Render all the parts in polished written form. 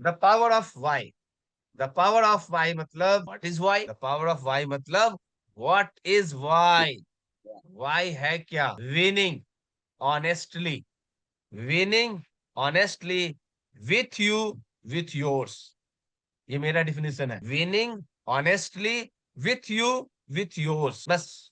The power of Y. The power of Y मतलब what is Y, the power of Y मतलब what is Y. Y है क्या? Winning honestly, winning honestly with you, with yours. ये मेरा definition है, winning honestly with you, with yours. बस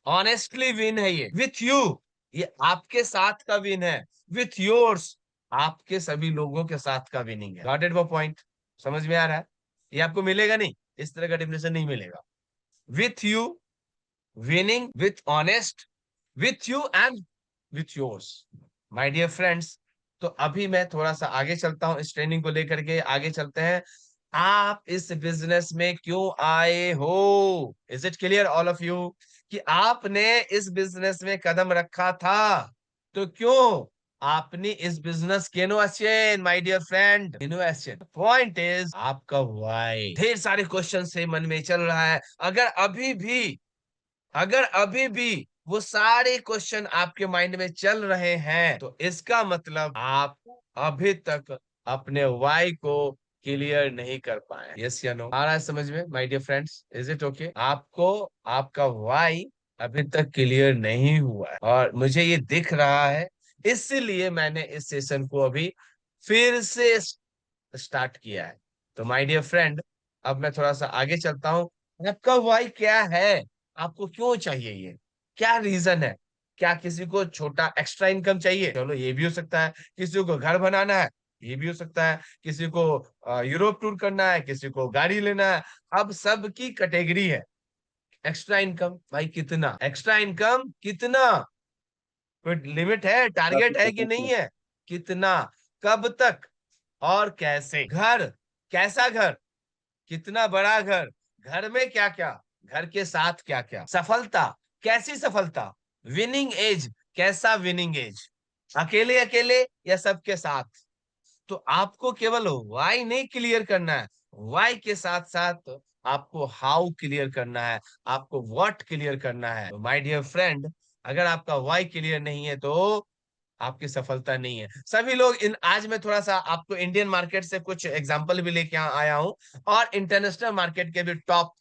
honestly win है ये, विथ यू ये आपके साथ का विन है, विथ योर्स आपके सभी लोगों के साथ का विनिंग है। गॉट इट वो पॉइंट? समझ में आ रहा है? ये आपको मिलेगा नहीं, इस तरह का डिफिनेशन नहीं मिलेगा। With you, winning with honest, with you and with yours. My dear friends, तो अभी मैं थोड़ा सा आगे चलता हूं, इस ट्रेनिंग को लेकर के आगे चलते हैं। आप इस बिजनेस में क्यों आए हो? Is it clear all of you कि आपने इस बिजनेस में कदम रखा था? तो क्यों आपने इस बिजनेस के no question, my dear friend, no question. Point is आपका व्हाई। ढेर सारे क्वेश्चन से मन में चल रहा है। अगर अभी भी वो सारे क्वेश्चन आपके माइंड में चल रहे हैं, तो इसका मतलब आप अभी तक अपने वाई को क्लियर नहीं कर पाए। यस या नो? आ रहा है समझ में my dear friends? Is it okay? आपको आपका वाई अभी तक क्लियर नहीं हुआ है, और मुझे ये दिख रहा है, इसलिए मैंने इस सेशन को अभी फिर से स्टार्ट किया है। तो माय डियर फ्रेंड, अब मैं थोड़ा सा आगे चलता हूँ। आपका वाई क्या है? आपको क्यों चाहिए ये? क्या रीजन है? क्या किसी को छोटा एक्स्ट्रा इनकम चाहिए? चलो ये भी हो सकता है। किसी को घर बनाना है, ये भी हो सकता है। किसी को यूरोप टूर करना है, किसी को गाड़ी लेना है। अब सबकी कैटेगरी है। एक्स्ट्रा इनकम भाई कितना? एक्स्ट्रा इनकम कितना? कोई लिमिट है, टारगेट है कि नहीं है? कितना? कब तक? और कैसे? घर, कैसा घर? कितना बड़ा घर? घर में क्या क्या? घर के साथ क्या क्या? सफलता, कैसी सफलता? विनिंग एज, कैसा विनिंग एज? अकेले अकेले या सबके साथ? तो आपको केवल वाई नहीं क्लियर करना है, वाई के साथ साथ आपको हाउ क्लियर करना है, आपको व्हाट क्लियर करना है। तो माय डियर फ्रेंड, अगर आपका वाई क्लियर नहीं है तो आपकी सफलता नहीं है। सभी लोग इन, आज मैं थोड़ा सा आपको इंडियन मार्केट से कुछ एग्जांपल भी लेके आया हूं, और इंटरनेशनल मार्केट के भी टॉप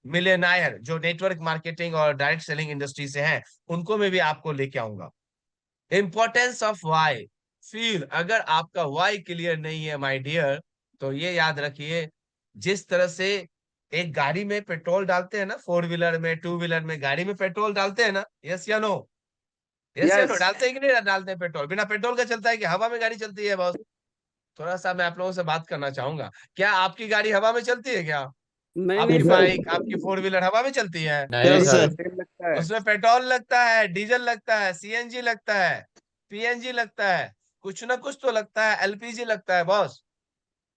मिलियनायर जो नेटवर्क मार्केटिंग और डायरेक्ट सेलिंग इंडस्ट्री से हैं, उनको मैं भी आपको लेके आऊंगा। Importance of why feel. अगर आपका वाई क्लियर नहीं है माय डियर, तो ये याद रखिए, जिस तरह से एक गाड़ी में पेट्रोल डालते हैं ना, फोर व्हीलर में, टू व्हीलर में गाड़ी में पेट्रोल डालते हैं ना, यस या नो? यस या नो? यस। डालते हैं कि नहीं डालते हैं पेट्रोल? बिना पेट्रोल का चलता है कि हवा में गाड़ी चलती है बॉस? थोड़ा सा मैं आप लोगों से बात करना चाहूंगा। क्या आपकी गाड़ी हवा में चलती है क्या? नहीं नहीं आपकी सर। बाइक, आपकी फोर व्हीलर हवा में चलती है? नहीं यस सर। सर, तेल लगता है। उसमें पेट्रोल लगता है, डीजल लगता है, सीएनजी लगता है, पीएनजी लगता है, कुछ ना कुछ तो लगता है, एलपीजी लगता है बॉस।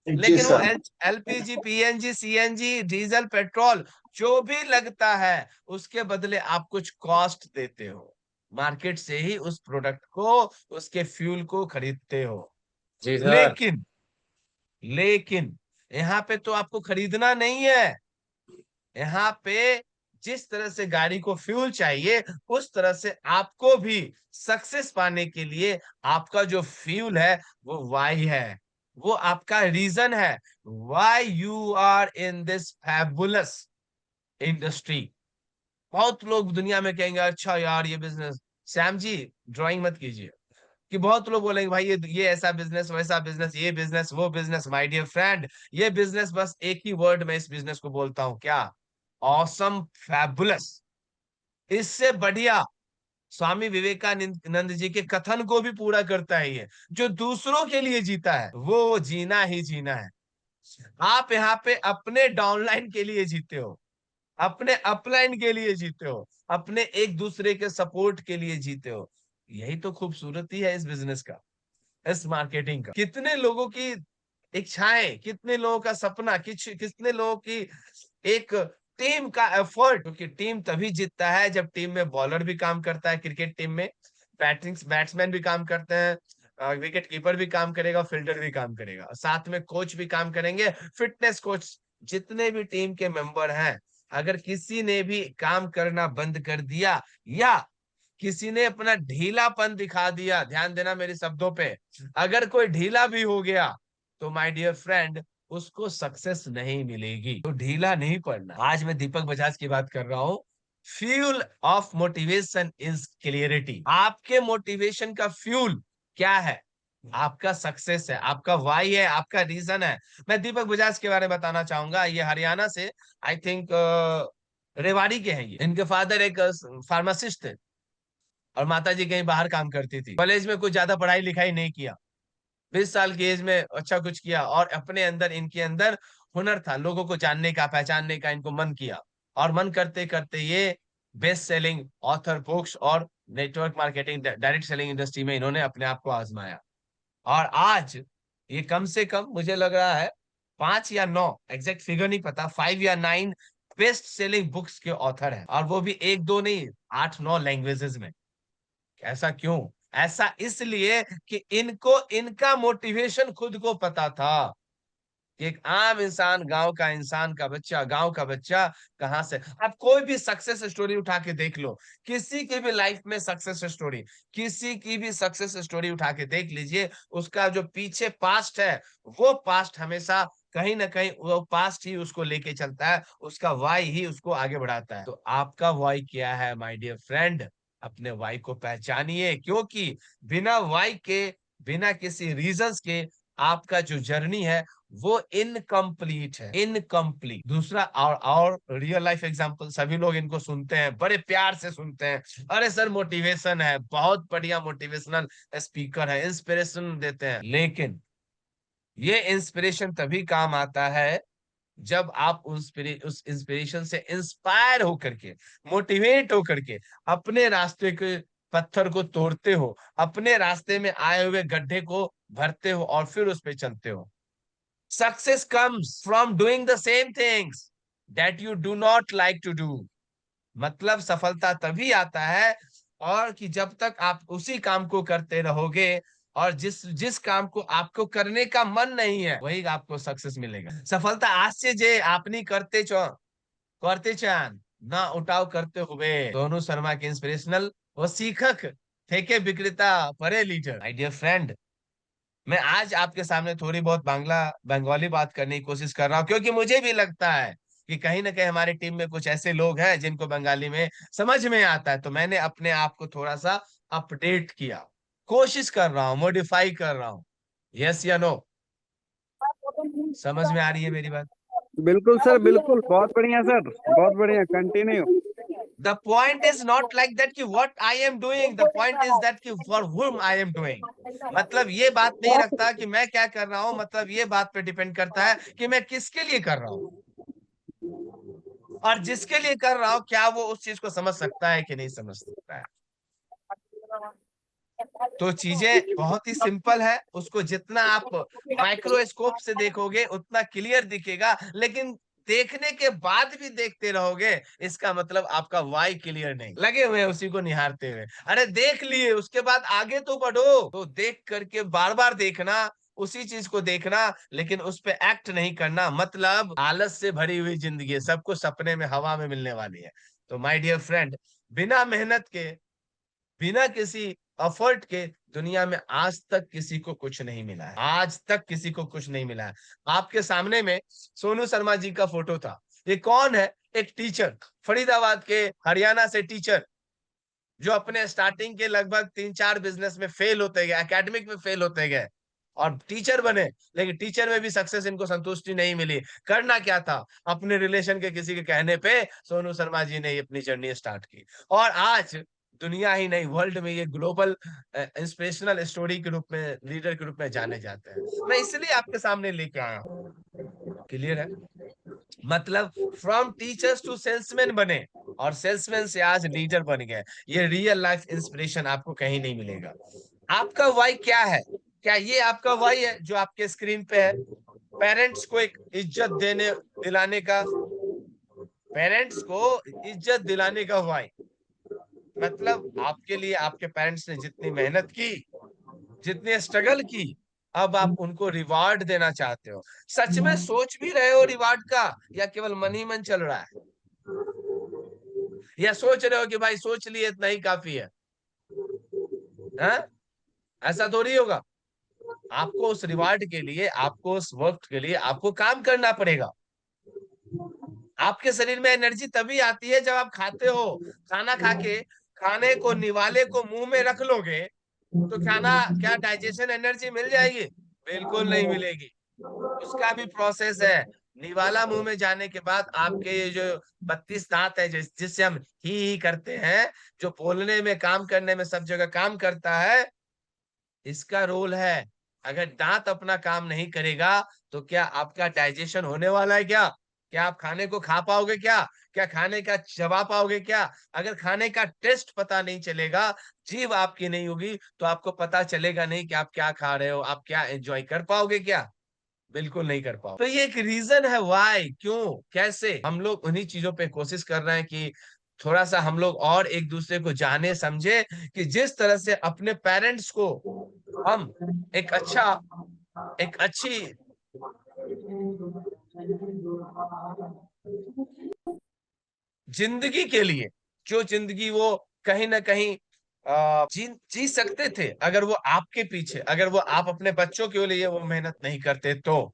जी लेकिन वो sir. LPG, PNG, CNG, diesel, petrol जो भी लगता है, उसके बदले आप कुछ कॉस्ट देते हो। मार्केट से ही उस प्रोडक्ट को, उसके फ्यूल को खरीदते हो। जी सर। लेकिन लेकिन यहाँ पे तो आपको खरीदना नहीं है। यहाँ पे जिस तरह से गाड़ी को फ्यूल चाहिए, उस तरह से आपको भी सक्सेस पाने के लिए आपका जो फ्यूल है वो वाई है। वो आपका रीजन है, why you are in this fabulous industry. बहुत लोग दुनिया में कहेंगे अच्छा यार ये बिजनेस, श्याम जी ड्राइंग मत कीजिए, कि बहुत लोग बोलेंगे भाई ये ऐसा बिजनेस, वैसा बिजनेस, ये बिजनेस, वो बिजनेस। माय डियर फ्रेंड, ये बिजनेस बस एक ही वर्ड में इस बिजनेस को बोलता हूं, क्या? Awesome, fabulous. इससे बढ़िया स्वामी विवेकानंद जी के कथन को भी पूरा करता है ये, जो दूसरों के लिए जीता है वो जीना ही जीना है। आप यहाँ पे अपने डाउनलाइन के लिए जीते हो, अपने अपलाइन के लिए जीते हो, अपने एक दूसरे के सपोर्ट के लिए जीते हो। यही तो खूबसूरती है इस बिजनेस का, इस मार्केटिंग का। कितने लोगों की इच्छाएं, कितने लोगों का सपना, कितने लोगों की एक टीम का एफर्ट। क्योंकि टीम तभी जीतता है जब टीम में बॉलर भी काम करता है, क्रिकेट टीम में बैट्समैन भी काम करते हैं, विकेट कीपर भी काम करेगा, फील्डर भी काम करेगा, साथ में कोच भी काम करेंगे, फिटनेस कोच। जितने भी टीम के मेंबर हैं, अगर किसी ने भी काम करना बंद कर दिया, या किसी ने अपना ढीलापन दिखा दिया, ध्यान देना मेरे शब्दों पे, अगर कोई ढीला भी हो गया, तो माय डियर फ्रेंड उसको सक्सेस नहीं मिलेगी। तो ढीला नहीं पड़ना। आज मैं दीपक बजाज की बात कर रहा हूँ। Fuel of motivation is clarity. आपके मोटिवेशन का फ्यूल क्या है? आपका सक्सेस है, आपका वाई है, आपका रीजन है। मैं दीपक बजाज के बारे में बताना चाहूंगा। ये हरियाणा से आई थिंक रेवाड़ी के हैं। ये इनके फादर एक फार्मासिस्ट थे और माता जी कहीं बाहर काम करती थी। कॉलेज में कुछ ज्यादा पढ़ाई लिखाई नहीं किया। 20 साल की एज में अच्छा कुछ किया और अपने अंदर इनके अंदर हुनर था, लोगों को जानने का, पहचानने का इनको मन किया। और मन करते करते ये बेस्ट सेलिंग ऑथर बुक्स और network marketing, direct selling industry में इन्होंने अपने आप को आजमाया। और आज ये कम से कम मुझे लग रहा है 5 या 9, एग्जैक्ट फिगर नहीं पता, 5 या 9 बेस्ट सेलिंग बुक्स के ऑथर हैं। और वो भी एक दो नहीं, 8-9 लैंग्वेजेस में। ऐसा क्यों? ऐसा इसलिए कि इनको इनका मोटिवेशन खुद को पता था कि एक आम इंसान, गांव का इंसान का बच्चा, गांव का बच्चा कहां से। आप कोई भी सक्सेस स्टोरी उठा के देख लो, किसी की भी लाइफ में सक्सेस स्टोरी, किसी की भी सक्सेस स्टोरी उठा के देख लीजिए, उसका जो पीछे पास्ट है, वो पास्ट हमेशा कहीं ना कहीं वो पास्ट ही उसको लेके चलता है, उसका वाई ही उसको आगे बढ़ाता है। तो आपका वाई क्या है माय डियर फ्रेंड? अपने वाई को पहचानिए, क्योंकि बिना वाई के, बिना किसी रीजंस के आपका जो जर्नी है वो इनकम्प्लीट है, इनकम्प्लीट। दूसरा और रियल लाइफ एग्जांपल, सभी लोग इनको सुनते हैं, बड़े प्यार से सुनते हैं। अरे सर मोटिवेशन है, बहुत बढ़िया मोटिवेशनल स्पीकर है, इंस्पिरेशन देते हैं। लेकिन ये इंस्पिरेशन तभी काम आता है जब आप उस इंस्पिरेशन से इंस्पायर होकर के, मोटिवेट होकर के अपने रास्ते के पत्थर को तोड़ते हो, अपने रास्ते में आए हुए गड्ढे को भरते हो और फिर उस पे चलते हो। Success comes from doing the same things that you do not like to do. मतलब सफलता तभी आता है और कि जब तक आप उसी काम को करते रहोगे, और जिस जिस काम को आपको करने का मन नहीं है वही आपको सक्सेस मिलेगा। सफलता आज से जे आपनी करते चान ना उठाव करते हुए। सोनू शर्मा के इंस्पिरेशनल वो सीखक फेंके विक्रेता परे लीडर। माय डियर फ्रेंड, मैं आज आपके सामने थोड़ी बहुत बंगाली बात करने की कोशिश कर रहा हूँ, क्योंकि मुझे भी लगता है कि कहीं ना कहीं हमारी टीम में कुछ ऐसे लोग हैं जिनको बंगाली में समझ में आता है। तो मैंने अपने आप को थोड़ा सा अपडेट किया, कोशिश कर रहा हूँ, मॉडिफाई कर रहा हूँ। यस या नो? समझ में आ रही है मेरी बात? बिल्कुल सर, बिल्कुल, बहुत बढ़िया सर, बहुत बढ़िया, continue. The point is not like that कि what I am doing, the point is that कि for whom I am doing. मतलब ये बात नहीं रखता कि मैं क्या कर रहा हूं, मतलब ये बात पे डिपेंड करता है कि मैं किसके लिए कर रहा हूं, और जिसके लिए कर रहा हूं क्या वो उस चीज को समझ सकता है कि नहीं समझ सकता है। तो चीजें बहुत ही सिंपल है, उसको जितना आप माइक्रोस्कोप से देखोगे उतना क्लियर दिखेगा, लेकिन देखने के बाद भी देखते रहोगे, इसका मतलब आपका वाई क्लियर नहीं, लगे हुए हैं उसी को निहारते हुए। अरे देख लिए, उसके बाद आगे तो बढ़ो। तो देख करके बार बार देखना, उसी चीज को देखना, लेकिन उस पे एक्ट नहीं करना। मतलब आलस से भरी हुई जिंदगी है, सब कुछ सपने में, हवा में मिलने वाली है। तो माय डियर फ्रेंड, बिना मेहनत के, बिना किसी एफर्ट के दुनिया में आज तक किसी को कुछ नहीं मिला है, आज तक किसी को कुछ नहीं मिला है। आपके सामने में सोनू शर्मा जी का फोटो था। ये कौन है? एक टीचर, फरीदाबाद के, हरियाणा से टीचर, जो अपने स्टार्टिंग के लगभग 3-4 बिजनेस में फेल होते गए, एकेडमिक में फेल होते गए और टीचर बने। लेकिन टीचर में भी सक्सेस इनको संतुष्टि नहीं मिली। करना क्या था? अपने रिलेशन के किसी के कहने पे सोनू शर्मा जी ने अपनी जर्नी स्टार्ट की, और आज दुनिया ही नहीं वर्ल्ड में ये ग्लोबल इंस्पिरेशनल स्टोरी के रूप में, लीडर के रूप में जाने जाते हैं। मैं इसलिए आपके सामने लेके आया हूँ। क्लियर है? मतलब फ्रॉम टीचर्स टू सेल्समैन बने, और सेल्समैन से आज लीडर बन गए। ये रियल लाइफ इंस्पिरेशन आपको कहीं नहीं मिलेगा। आपका वाई क्या है? क्या ये आपका वाई है जो आपके स्क्रीन पे है? पेरेंट्स को एक इज्जत देने दिलाने का, पेरेंट्स को इज्जत दिलाने का वाई। मतलब आपके लिए आपके पेरेंट्स ने जितनी मेहनत की, जितनी स्ट्रगल की, अब आप उनको रिवार्ड देना चाहते हो। सच में सोच भी रहे हो रिवार्ड का, या केवल मन ही मन चल रहा है? या सोच रहे हो कि भाई सोच लिए इतना ही काफी है? हाँ? ऐसा थोड़ी होगा। आपको उस रिवार्ड के लिए, आपको उस वक्त के लिए आपको काम करना पड़ेगा। आपके शरीर में एनर्जी तभी आती है जब आप खाते हो। खाना खा के खाने को, निवाले को मुंह में रख लोगे तो खाना क्या डाइजेशन एनर्जी मिल जाएगी? बिल्कुल नहीं मिलेगी। उसका भी प्रोसेस है। निवाला मुंह में जाने के बाद आपके ये जो 32 दांत है, जिससे हम ही करते हैं, जो बोलने में, काम करने में, सब जगह काम करता है, इसका रोल है। अगर दांत अपना काम नहीं करेगा तो क्या आपका डाइजेशन होने वाला है क्या? क्या आप खाने को खा पाओगे क्या? क्या खाने का चबा पाओगे क्या? अगर खाने का टेस्ट पता नहीं चलेगा, जीभ आपकी नहीं होगी, तो आपको पता चलेगा नहीं कि आप क्या खा रहे हो, आप क्या एंजॉय कर पाओगे क्या? बिल्कुल नहीं कर पाओ। तो ये एक रीजन है, व्हाई, क्यों, कैसे हम लोग उन्हीं चीजों पे कोशिश कर रहे हैं कि थोड़ा सा हम लोग और एक दूसरे को जाने समझे, कि जिस तरह से अपने पेरेंट्स को हम एक अच्छा, एक अच्छी जिंदगी के लिए, जो जिंदगी वो कहीं ना कहीं जी सकते थे, अगर वो आपके पीछे, अगर वो आप अपने बच्चों के लिए वो मेहनत नहीं करते तो।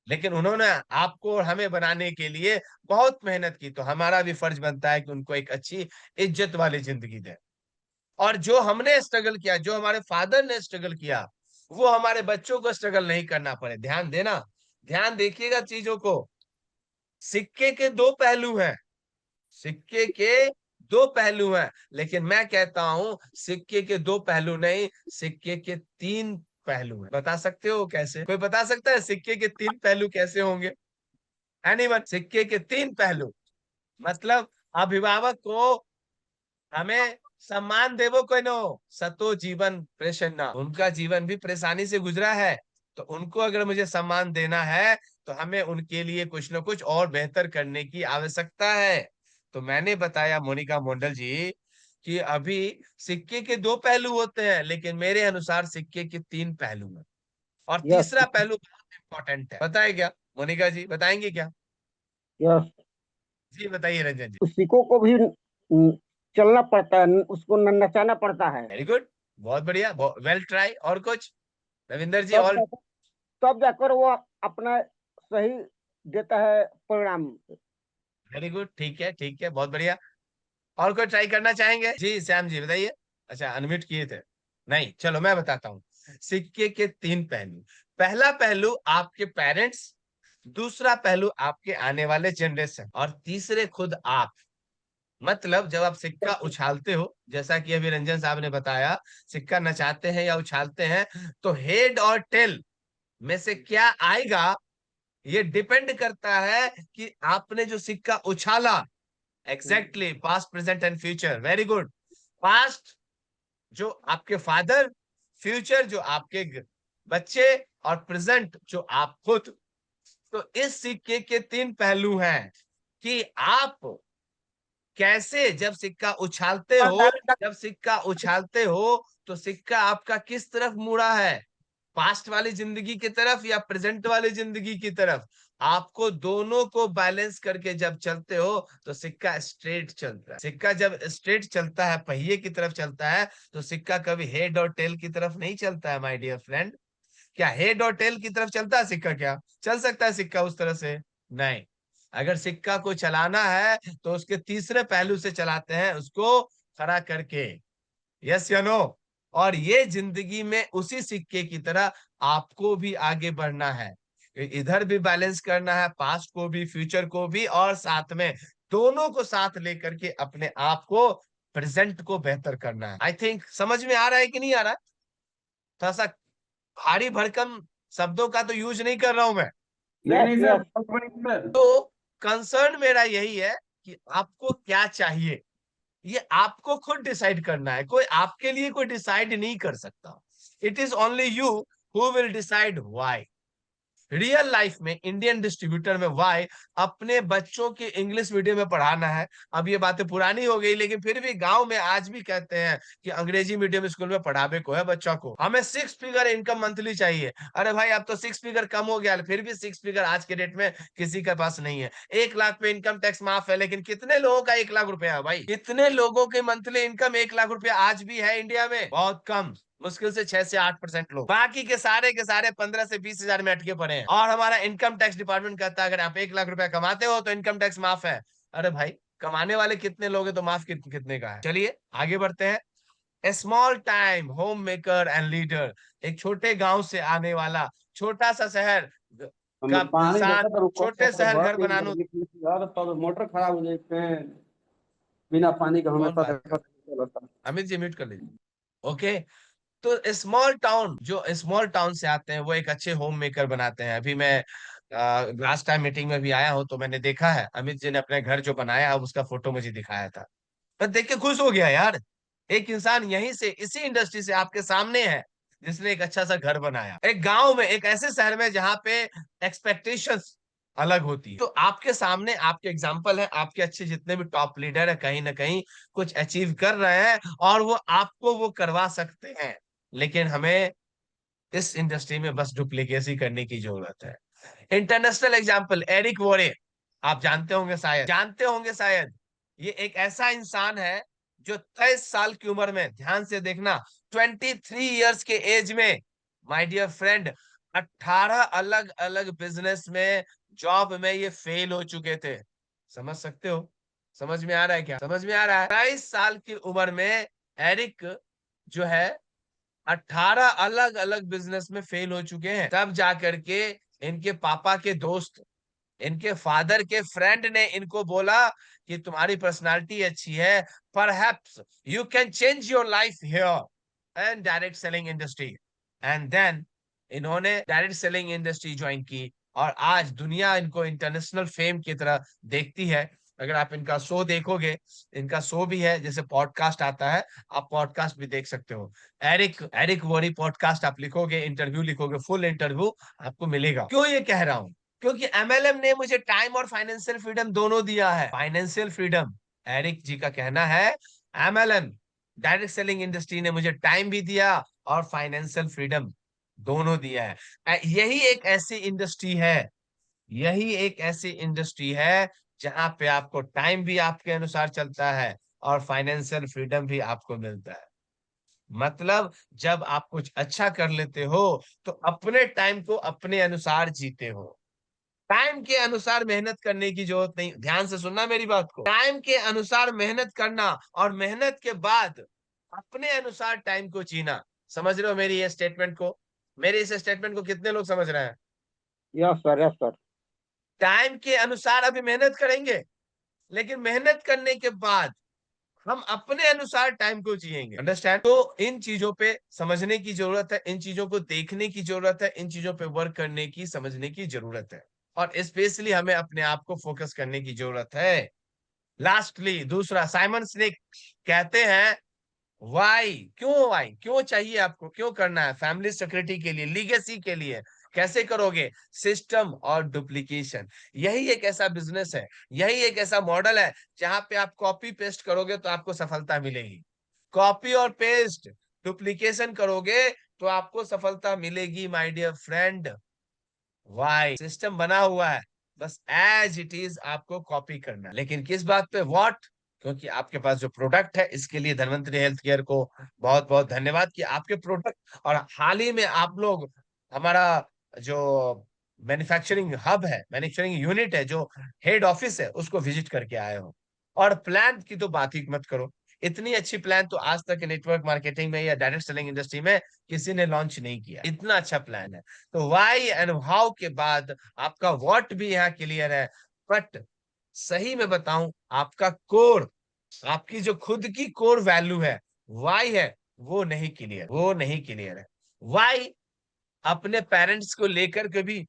लेकिन उन्होंने आपको और हमें बनाने के लिए बहुत मेहनत की, तो हमारा भी फर्ज बनता है कि उनको एक अच्छी इज्जत वाली जिंदगी दें। और जो हमने स्ट्रगल किया, जो हमारे फादर ने स्ट्रगल किया, वो हमारे बच्चों को स्ट्रगल नहीं करना पड़े। ध्यान देना, ध्यान देखिएगा चीजों को। सिक्के के दो पहलू हैं, सिक्के के दो पहलू हैं, लेकिन मैं कहता हूं सिक्के के दो पहलू नहीं, सिक्के के तीन पहलू हैं। बता सकते हो कैसे? कोई बता सकता है सिक्के के तीन पहलू कैसे होंगे? एनीवन? सिक्के के तीन पहलू मतलब, अभिभावक को हमें सम्मान देवो कोई नो, सतो जीवन प्रसन्ना, उनका जीवन भी परेशानी से गुजरा है, तो उनको अगर मुझे सम्मान देना है तो हमें उनके लिए कुछ न कुछ और बेहतर करने की आवश्यकता है। तो मैंने बताया मोनिका मंडल जी कि अभी सिक्के के दो पहलू होते हैं, लेकिन मेरे अनुसार सिक्के के तीन पहलू हैं। और यस। तीसरा पहलू बहुत इंपॉर्टेंट है, बताए क्या मोनिका जी, बताएंगे क्या? यस। जी बताइए रंजन जी। उसी को भी चलना पड़ता है, उसको नचाना पड़ता है। वेरी गुड, बहुत बढ़िया, वेल ट्राई। और कुछ रविंदर जी? तब और जाकर तब जाकर वो अपना सही देता है परिणाम। वेरी गुड, ठीक है, ठीक है, बहुत बढ़िया। और कोई ट्राई करना चाहेंगे? जी श्याम जी बताइए। अच्छा, अनम्यूट किए थे? नहीं, चलो मैं बताता हूँ। सिक्के के तीन पहलू। पहला पहलू आपके पेरेंट्स, दूसरा पहलू आपके आने वाले जनरेशन, और तीसरे खुद आप। मतलब जब आप सिक्का उछालते हो, जैसा कि अभी रंजन साहब ने बताया, सिक्का नचाते हैं या उछालते हैं, तो हेड और टेल में से क्या आएगा, ये डिपेंड करता है कि आपने जो सिक्का उछाला, exactly, past present and future, very good. Past जो आपके फादर, फ्यूचर जो आपके बच्चे, और प्रेजेंट जो आप खुद। तो इस सिक्के के तीन पहलू हैं कि आप कैसे, जब सिक्का उछालते हो, जब सिक्का उछालते हो तो सिक्का आपका किस तरफ मुड़ा है, पास्ट वाली जिंदगी की तरफ या प्रेजेंट वाली जिंदगी की तरफ? आपको दोनों को बैलेंस करके जब चलते हो तो सिक्का स्ट्रेट चलता है। सिक्का जब स्ट्रेट चलता है, पहिए की तरफ चलता है, तो सिक्का कभी हेड और टेल की तरफ नहीं चलता है, माय डियर फ्रेंड। क्या हेड और टेल की तरफ चलता है सिक्का? क्या चल सकता है सिक्का उस तरह से? नहीं। अगर सिक्का को चलाना है तो उसके तीसरे पहलू से चलाते हैं, उसको खड़ा करके। यस या नो? और ये जिंदगी में उसी सिक्के की तरह आपको भी आगे बढ़ना है, इधर भी बैलेंस करना है, पास्ट को भी, फ्यूचर को भी, और साथ में दोनों को साथ लेकर के अपने आप को, प्रेजेंट को बेहतर करना है। आई थिंक समझ में आ रहा है कि नहीं आ रहा है? थोड़ा सा भारी भरकम शब्दों का तो यूज नहीं कर रहा हूं मैं। नहीं नहीं सर, बहुत बढ़िया सर। तो कंसर्न मेरा यही है कि आपको क्या चाहिए, ये आपको खुद डिसाइड करना है। कोई आपके लिए कोई डिसाइड नहीं कर सकता। It is only you who will decide why. Real life में इंडियन डिस्ट्रीब्यूटर में वाई अपने बच्चों के इंग्लिश मीडियम में पढ़ाना है। अब ये बातें पुरानी हो गई, लेकिन फिर भी गांव में आज भी कहते हैं कि अंग्रेजी मीडियम स्कूल में पढ़ावे को है बच्चा को, हमें 6 फिगर इनकम मंथली चाहिए। अरे भाई, अब तो 6 फिगर कम हो गया, फिर भी 6 फिगर आज के डेट में किसी के पास नहीं है। 1 लाख पे इनकम टैक्स माफ है, लेकिन कितने लोगों का 1 लाख रुपया है भाई? कितने लोगों के मंथली इनकम 1 लाख रुपया आज भी है इंडिया में? बहुत कम। मुश्किल से 6 से 8% लोग, बाकी के सारे 15 से 20 हजार में अटके पड़े हैं। और हमारा इनकम टैक्स डिपार्टमेंट कहता है अगर आप 1 लाख रुपया कमाते हो तो इनकम टैक्स माफ है। अरे भाई, कमाने वाले कितने लोग हैं तो माफ कितने का है। चलिए आगे बढ़ते हैं। A small time home maker and leader, एक छोटे गांव से आने वाला, छोटा सा शहर हमें का पानी इंसान, देखा तो रुको छोटे तो शहर बड़ा घर दिन बनाना। लगी थी यार, तब मोटर खराब हो जाते हैं, बिना पानी का कौन हमेशा बात कर देखा चलता। अमित जी, म्यूट कर लीजिए। ओके। तो स्मॉल टाउन, जो स्मॉल टाउन से आते हैं वो एक अच्छे होम मेकर बनाते हैं। अभी मैं लास्ट टाइम मीटिंग में भी आया हूं तो मैंने देखा है अमित जी ने अपने घर जो बनाया है उसका फोटो मुझे दिखाया था। मैं देख के खुश हो गया यार। एक इंसान यहीं से, इसी इंडस्ट्री से आपके सामने है जिसने एक अच्छा सा घर बनाया एक गांव में, एक ऐसे शहर में जहां पे एक्सपेक्टेशंस अलग होती है। तो आपके सामने आपके एग्जाम्पल है, आपके अच्छे जितने भी टॉप लीडर है कहीं ना कहीं कुछ अचीव कर रहे हैं और वो आपको वो करवा सकते हैं। लेकिन हमें इस इंडस्ट्री में बस डुप्लीकेसी करने की जरूरत है। इंटरनेशनल एग्जाम्पल एरिक वोरे, आप जानते होंगे शायद। ये एक ऐसा इंसान है जो 23 साल की उम्र में, ध्यान से देखना, 23 इयर्स के एज में, माय डियर फ्रेंड, 18 अलग अलग बिजनेस में, जॉब में ये फेल हो चुके थे। समझ सकते हो? समझ में आ रहा है क्या? समझ में आ रहा है? 23 साल की उम्र में एरिक जो है 18 अलग अलग बिजनेस में फेल हो चुके हैं। तब जाकर के इनके पापा के दोस्त, इनके फादर के फ्रेंड ने इनको बोला कि तुम्हारी पर्सनालिटी अच्छी है, perhaps you can change your life here and direct selling industry. And then इन्होंने डायरेक्ट सेलिंग इंडस्ट्री ज्वाइन की और आज दुनिया इनको इंटरनेशनल फेम की तरह देखती है। अगर आप इनका शो देखोगे, इनका शो भी है जैसे पॉडकास्ट आता है, आप पॉडकास्ट भी देख सकते हो। एरिक एरिक वोरी पॉडकास्ट आप लिखोगे, इंटरव्यू लिखोगे, फुल इंटरव्यू आपको मिलेगा। क्यों ये कह रहा हूं? क्योंकि एमएलएम ने मुझे टाइम और फाइनेंशियल फ्रीडम दोनों दिया है। फाइनेंशियल फ्रीडम, एरिक जी का कहना है, एमएलएम डायरेक्ट सेलिंग इंडस्ट्री ने मुझे टाइम भी दिया और फाइनेंशियल फ्रीडम दोनों दिया है। यही एक ऐसी इंडस्ट्री है, यही एक ऐसी इंडस्ट्री है जहां पे आपको टाइम भी आपके अनुसार चलता है और फाइनेंशियल फ्रीडम भी आपको मिलता है। मतलब जब आप कुछ अच्छा कर लेते हो तो अपने टाइम को अपने अनुसार जीते हो। टाइम के अनुसार मेहनत करने की जरूरत नहीं, ध्यान से सुनना मेरी बात को, टाइम के अनुसार मेहनत करना और मेहनत के बाद अपने अनुसार टाइम को जीना। समझ रहे हो मेरी ये स्टेटमेंट को? मेरे इस स्टेटमेंट को कितने लोग समझ रहे हैं? Yes sir, yes sir. Time के अनुसार अभी मेहनत करेंगे, लेकिन मेहनत करने के बाद हम अपने अनुसार टाइम को जिएंगे। अंडरस्टैंड? तो इन चीजों पे समझने की जरूरत है, इन चीजों को देखने की जरूरत है, इन चीजों पे वर्क करने की, समझने की जरूरत है। और स्पेशली हमें अपने आप को फोकस करने की जरूरत है। लास्टली दूसरा, साइमन सिनेक कहते हैं, वाई, क्यों? वाई क्यों चाहिए आपको? क्यों करना है? फैमिली सिक्योरिटी के लिए, लीगेसी के लिए। कैसे करोगे? सिस्टम और डुप्लीकेशन। यही एक ऐसा बिजनेस है, यही एक ऐसा मॉडल है जहां पे आप कॉपी पेस्ट करोगे तो आपको सफलता मिलेगी। कॉपी और पेस्ट, डुप्लीकेशन करोगे तो आपको सफलता मिलेगी my dear friend. Why system बना हुआ है, बस एज इट इज आपको कॉपी करना है। लेकिन किस बात पे? व्हाट? क्योंकि आपके पास जो प्रोडक्ट है, इसके लिए धन्वंतरी हेल्थ केयर को बहुत बहुत धन्यवाद कि आपके प्रोडक्ट, और हाल ही में आप लोग हमारा जो मैन्युफैक्चरिंग हब है, मैन्युफैक्चरिंग यूनिट है, जो हेड ऑफिस है, उसको विजिट करके आए हो। और प्लान की तो बात ही मत करो, इतनी अच्छी प्लान तो आज तक नेटवर्क मार्केटिंग में या डायरेक्ट सेलिंग इंडस्ट्री में किसी ने लॉन्च नहीं किया। इतना अच्छा प्लान है। तो व्हाई एंड हाउ के बाद आपका व्हाट भी यहाँ क्लियर है, बट सही में बताऊं, आपका कोर, आपकी जो खुद की कोर वैल्यू है, व्हाई है, वो नहीं क्लियर है। व्हाई अपने पेरेंट्स को लेकर के भी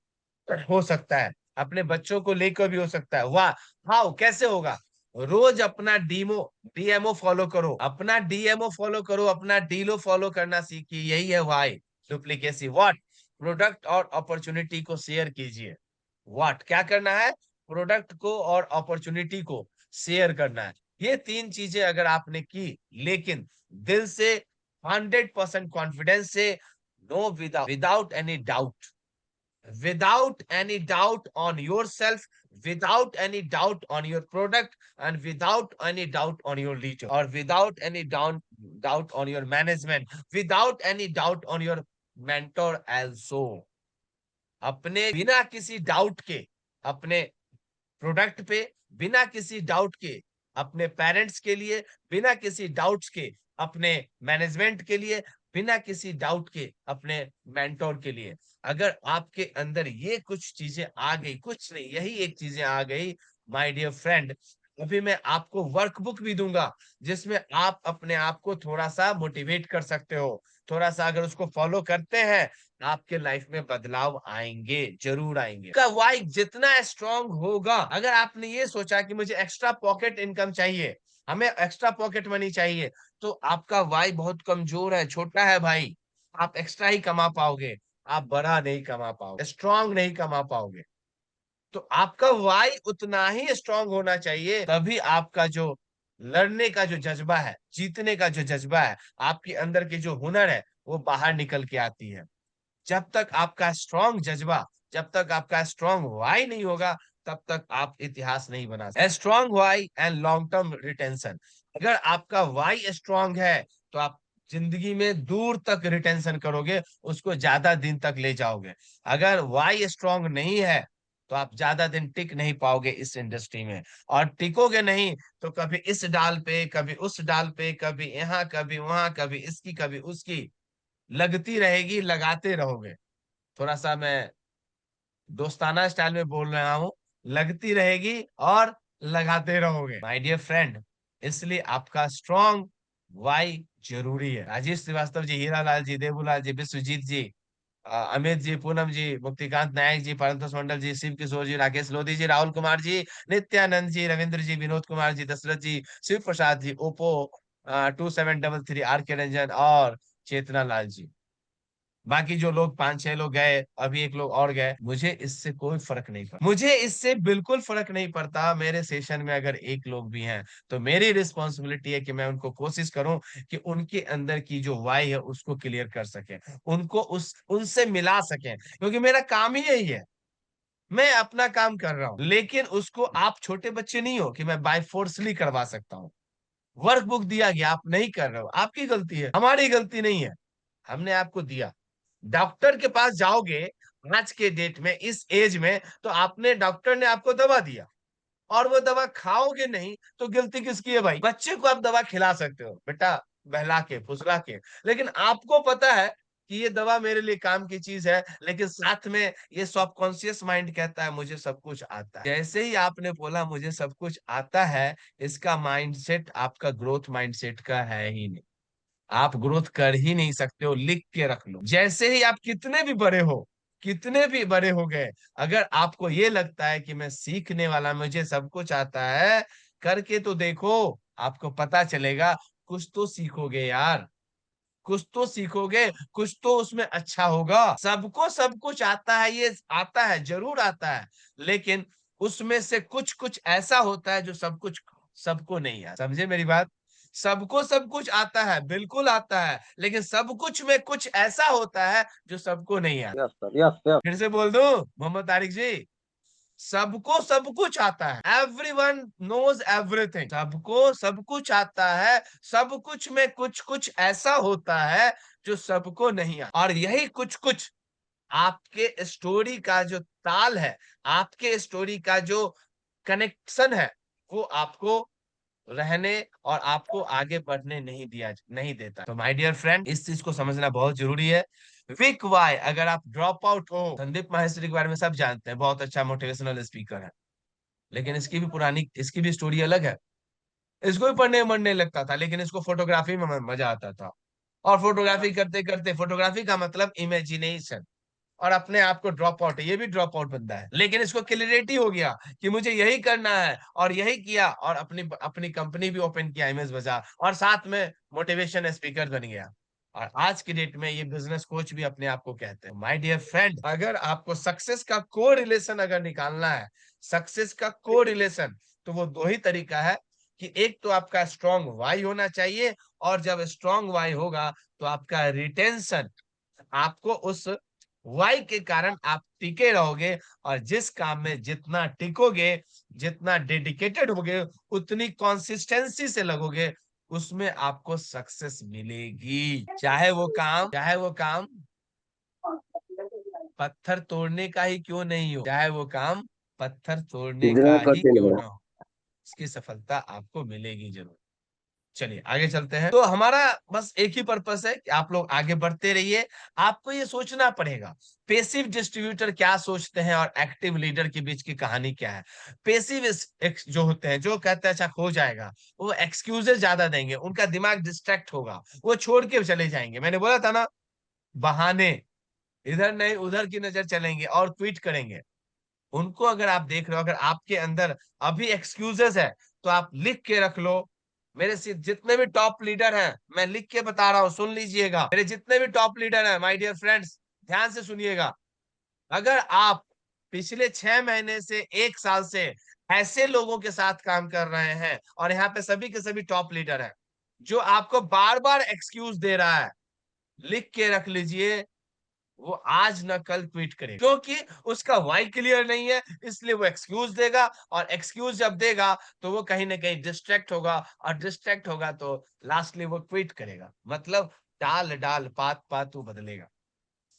हो सकता है, अपने बच्चों को लेकर भी हो सकता है। वाह, हाउ कैसे होगा? रोज अपना डीएमओ फॉलो करो, अपना डीएमओ फॉलो करो, अपना डीलो फॉलो करना सीखिए, यही है वाई। Duplicacy what? प्रोडक्ट और अपॉर्चुनिटी को शेयर कीजिए। व्हाट क्या करना है? प्रोडक्ट को और अपॉर्चुनिटी को शेयर करना है। ये तीन चीजें अगर आपने की, लेकिन दिल से 100% कॉन्फिडेंस से, no, without any doubt, without any doubt on yourself, without any doubt on your product, and without any doubt on your leader, or without any doubt on your management, without any doubt on your mentor also. अपने बिना किसी doubt के अपने product पे, बिना किसी doubt के अपने पेरेंट्स के लिए, बिना किसी डाउट्स के अपने मैनेजमेंट के लिए, बिना किसी डाउट के अपने मेंटोर के लिए। अगर आपके अंदर ये कुछ चीजें आ गई, कुछ नहीं, यही एक चीजें आ गई, माय डियर फ्रेंड, अभी मैं आपको वर्कबुक भी दूंगा जिसमें आप अपने आप को थोड़ा सा मोटिवेट कर सकते हो। थोड़ा सा अगर उसको फॉलो करते हैं, आपके लाइफ में बदलाव आएंगे, जरूर आएंगे। का वाई जितना स्ट्रांग होगा, अगर आपने ये सोचा कि मुझे एक्स्ट्रा पॉकेट इनकम चाहिए, हमें एक्स्ट्रा पॉकेट मनी चाहिए, तो आपका वाई बहुत कमजोर है, छोटा है भाई। आप एक्स्ट्रा ही कमा पाओगे, आप बड़ा नहीं कमा पाओगे, स्ट्रांग नहीं कमा पाओगे। तो आपका वाई उतना ही स्ट्रांग होना चाहिए, तभी आपका जो लड़ने का जो जज्बा है, जीतने का जो जज्बा है, आपके अंदर की जो हुनर है, वो बाहर निकल के आती है। जब तक आपका स्ट्रांग जज्बा, जब तक आपका स्ट्रांग वाई नहीं होगा, तब तक आप इतिहास नहीं बना सकते। Strong why and long term retention. अगर आपका वाई स्ट्रांग है, तो आप जिंदगी में दूर तक रिटेंशन करोगे, उसको ज्यादा दिन तक ले जाओगे। अगर वाई स्ट्रांग नहीं है, तो आप ज्यादा दिन टिक नहीं पाओगे इस इंडस्ट्री में। और टिकोगे नहीं, तो कभी इस डाल पे, कभी उस डाल पे, कभी यहाँ, कभी वहां, कभी इसकी, कभी उसकी लगती रहेगी, लगाते रहोगे। थोड़ा सा मैं दोस्ताना स्टाइल में बोल रहा हूं, लगती रहेगी और लगाते रहोगे माय डियर फ्रेंड। इसलिए आपका स्ट्रॉन्ग वाई जरूरी है। राजेश श्रीवास्तव जी, हीरा लाल जी, देवूलाल जी, विश्वजीत जी, अमित जी, पूनम जी, मुक्तिकांत नायक जी, परंतोष मंडल जी, शिव किशोर जी, राकेश लोधी जी, राहुल कुमार जी, नित्यानंद जी, रविंद्र जी, Vinod Kumar ji, Dashrath ji, Shiv Prasad ji, Oppo 2733, R K Ranjan और चेतना लाल जी। बाकी जो लोग 5-6 लोग गए, अभी एक लोग और गए, मुझे इससे कोई फर्क नहीं पड़ता, मुझे इससे बिल्कुल फर्क नहीं पड़ता। मेरे सेशन में अगर एक लोग भी हैं, तो मेरी रिस्पॉन्सिबिलिटी है कि मैं उनको कोशिश करूं कि उनके अंदर की जो वाई है उसको क्लियर कर सके, उनको उस उनसे मिला सके, क्योंकि मेरा काम ही यही है। मैं अपना काम कर रहा हूं, लेकिन उसको आप छोटे बच्चे नहीं हो कि मैं बाय फोर्सली करवा सकता हूँ। वर्क बुक दिया गया, आप नहीं कर रहे हो, आपकी गलती है, हमारी गलती नहीं है। हमने आपको दिया। डॉक्टर के पास जाओगे आज के डेट में, इस एज में, तो आपने, डॉक्टर ने आपको दवा दिया और वो दवा खाओगे नहीं, तो गिल्टी किसकी है भाई? बच्चे को आप दवा खिला सकते हो बेटा, बहला के फुसला के, लेकिन आपको पता है कि ये दवा मेरे लिए काम की चीज है, लेकिन साथ में ये सबकॉन्शियस माइंड कहता है मुझे सब कुछ आता है। जैसे ही आपने बोला मुझे सब कुछ आता है, इसका माइंडसेट आपका ग्रोथ माइंडसेट का है ही नहीं। आप ग्रोथ कर ही नहीं सकते हो, लिख के रख लो। जैसे ही आप कितने भी बड़े हो, कितने भी बड़े हो गए, अगर आपको ये लगता है कि मैं सीखने वाला, मुझे सब कुछ आता है, करके तो देखो, आपको पता चलेगा। कुछ तो सीखोगे यार, कुछ तो सीखोगे, कुछ तो उसमें अच्छा होगा। सबको सब कुछ आता है, ये आता है, जरूर आता है, लेकिन उसमें से कुछ कुछ ऐसा होता है जो सब कुछ सबको नहीं आता। समझे मेरी बात? सबको सब कुछ आता है, बिल्कुल आता है, लेकिन सब कुछ में कुछ ऐसा होता है जो सबको नहीं आता। Yes sir, yes yes. फिर से बोल दूं मोहम्मद तारिक जी, सबको सब कुछ आता है, एवरीवन नोज एवरीथिंग, सबको सब कुछ आता है। सब कुछ में कुछ कुछ ऐसा होता है जो सबको नहीं आता, और यही कुछ कुछ आपके स्टोरी का जो ताल है, आपके स्टोरी का जो कनेक्शन है, वो आपको रहने और आपको आगे बढ़ने नहीं देता। तो माय डियर फ्रेंड, इस चीज को समझना बहुत जरूरी है। विक वाई, अगर आप ड्रॉप आउट हो, संदीप माहेश्वरी के बारे में सब जानते हैं, बहुत अच्छा मोटिवेशनल स्पीकर है, लेकिन इसकी भी स्टोरी अलग है। इसको भी पढ़ने में मन नहीं लगता था, लेकिन इसको फोटोग्राफी में मजा आता था। और फोटोग्राफी करते करते, फोटोग्राफी का मतलब इमेजिनेशन, और अपने आप को ड्रॉप आउट है, ये भी ड्रॉप आउट बंदा है, लेकिन इसको क्लियरिटी हो गया कि मुझे यही करना है, और यही किया, और अपनी अपनी कंपनी भी ओपन किया, इमेज बाजार, और साथ में मोटिवेशन स्पीकर बन गया। और आज की डेट में ये बिजनेस कोच भी अपने आप को कहते हैं। माय डियर फ्रेंड, अगर आपको सक्सेस का को रिलेशन अगर निकालना है, सक्सेस का को रिलेशन, तो वो दो ही तरीका है कि एक तो आपका स्ट्रॉन्ग वाई होना चाहिए, और जब स्ट्रॉन्ग वाई होगा, तो आपका रिटेंशन, आपको उस वाई के कारण आप टिके रहोगे, और जिस काम में जितना टिकोगे, जितना डेडिकेटेड होगे, उतनी कंसिस्टेंसी से लगोगे, उसमें आपको सक्सेस मिलेगी। चाहे वो काम पत्थर तोड़ने का ही क्यों नहीं हो, चाहे वो काम पत्थर तोड़ने कितना का ही कठिन क्यों हो। ना हो, इसकी सफलता आपको मिलेगी जरूर। चलिए आगे चलते हैं। तो हमारा बस एक ही पर्पस है कि आप लोग आगे बढ़ते रहिए। आपको ये सोचना पड़ेगा पेसिव डिस्ट्रीब्यूटर क्या सोचते हैं और एक्टिव लीडर के बीच की कहानी क्या है। पेसिव जो होते हैं, जो कहते हैं अच्छा हो जाएगा, वो एक्सक्यूजेस ज्यादा देंगे, उनका दिमाग डिस्ट्रैक्ट होगा, वो छोड़ के चले जाएंगे। मैंने बोला था ना, बहाने, इधर नहीं उधर की नजर चलेंगे और ट्वीट करेंगे। उनको अगर आप देख रहे हो, अगर आपके अंदर अभी एक्सक्यूजेस है, तो आप लिख के रख लो। मेरे से जितने भी टॉप लीडर हैं, मैं लिख के बता रहा हूं, सुन लीजिएगा। मेरे जितने भी टॉप लीडर हैं, माय डियर फ्रेंड्स, ध्यान से सुनिएगा। अगर आप पिछले 6 महीने से 1 साल से ऐसे लोगों के साथ काम कर रहे हैं, और यहाँ पे सभी के सभी टॉप लीडर हैं, जो आपको बार बार एक्सक्यूज दे रहा है, लिख के रख लीजिए। वो आज ना कल ट्वीट करेगा, क्योंकि उसका वाई क्लियर नहीं है, इसलिए वो एक्सक्यूज देगा। और एक्सक्यूज जब देगा तो वो कहीं ना कहीं डिस्ट्रैक्ट होगा, और डिस्ट्रैक्ट होगा तो लास्टली वो ट्वीट करेगा। मतलब डाल डाल पात पात वो बदलेगा।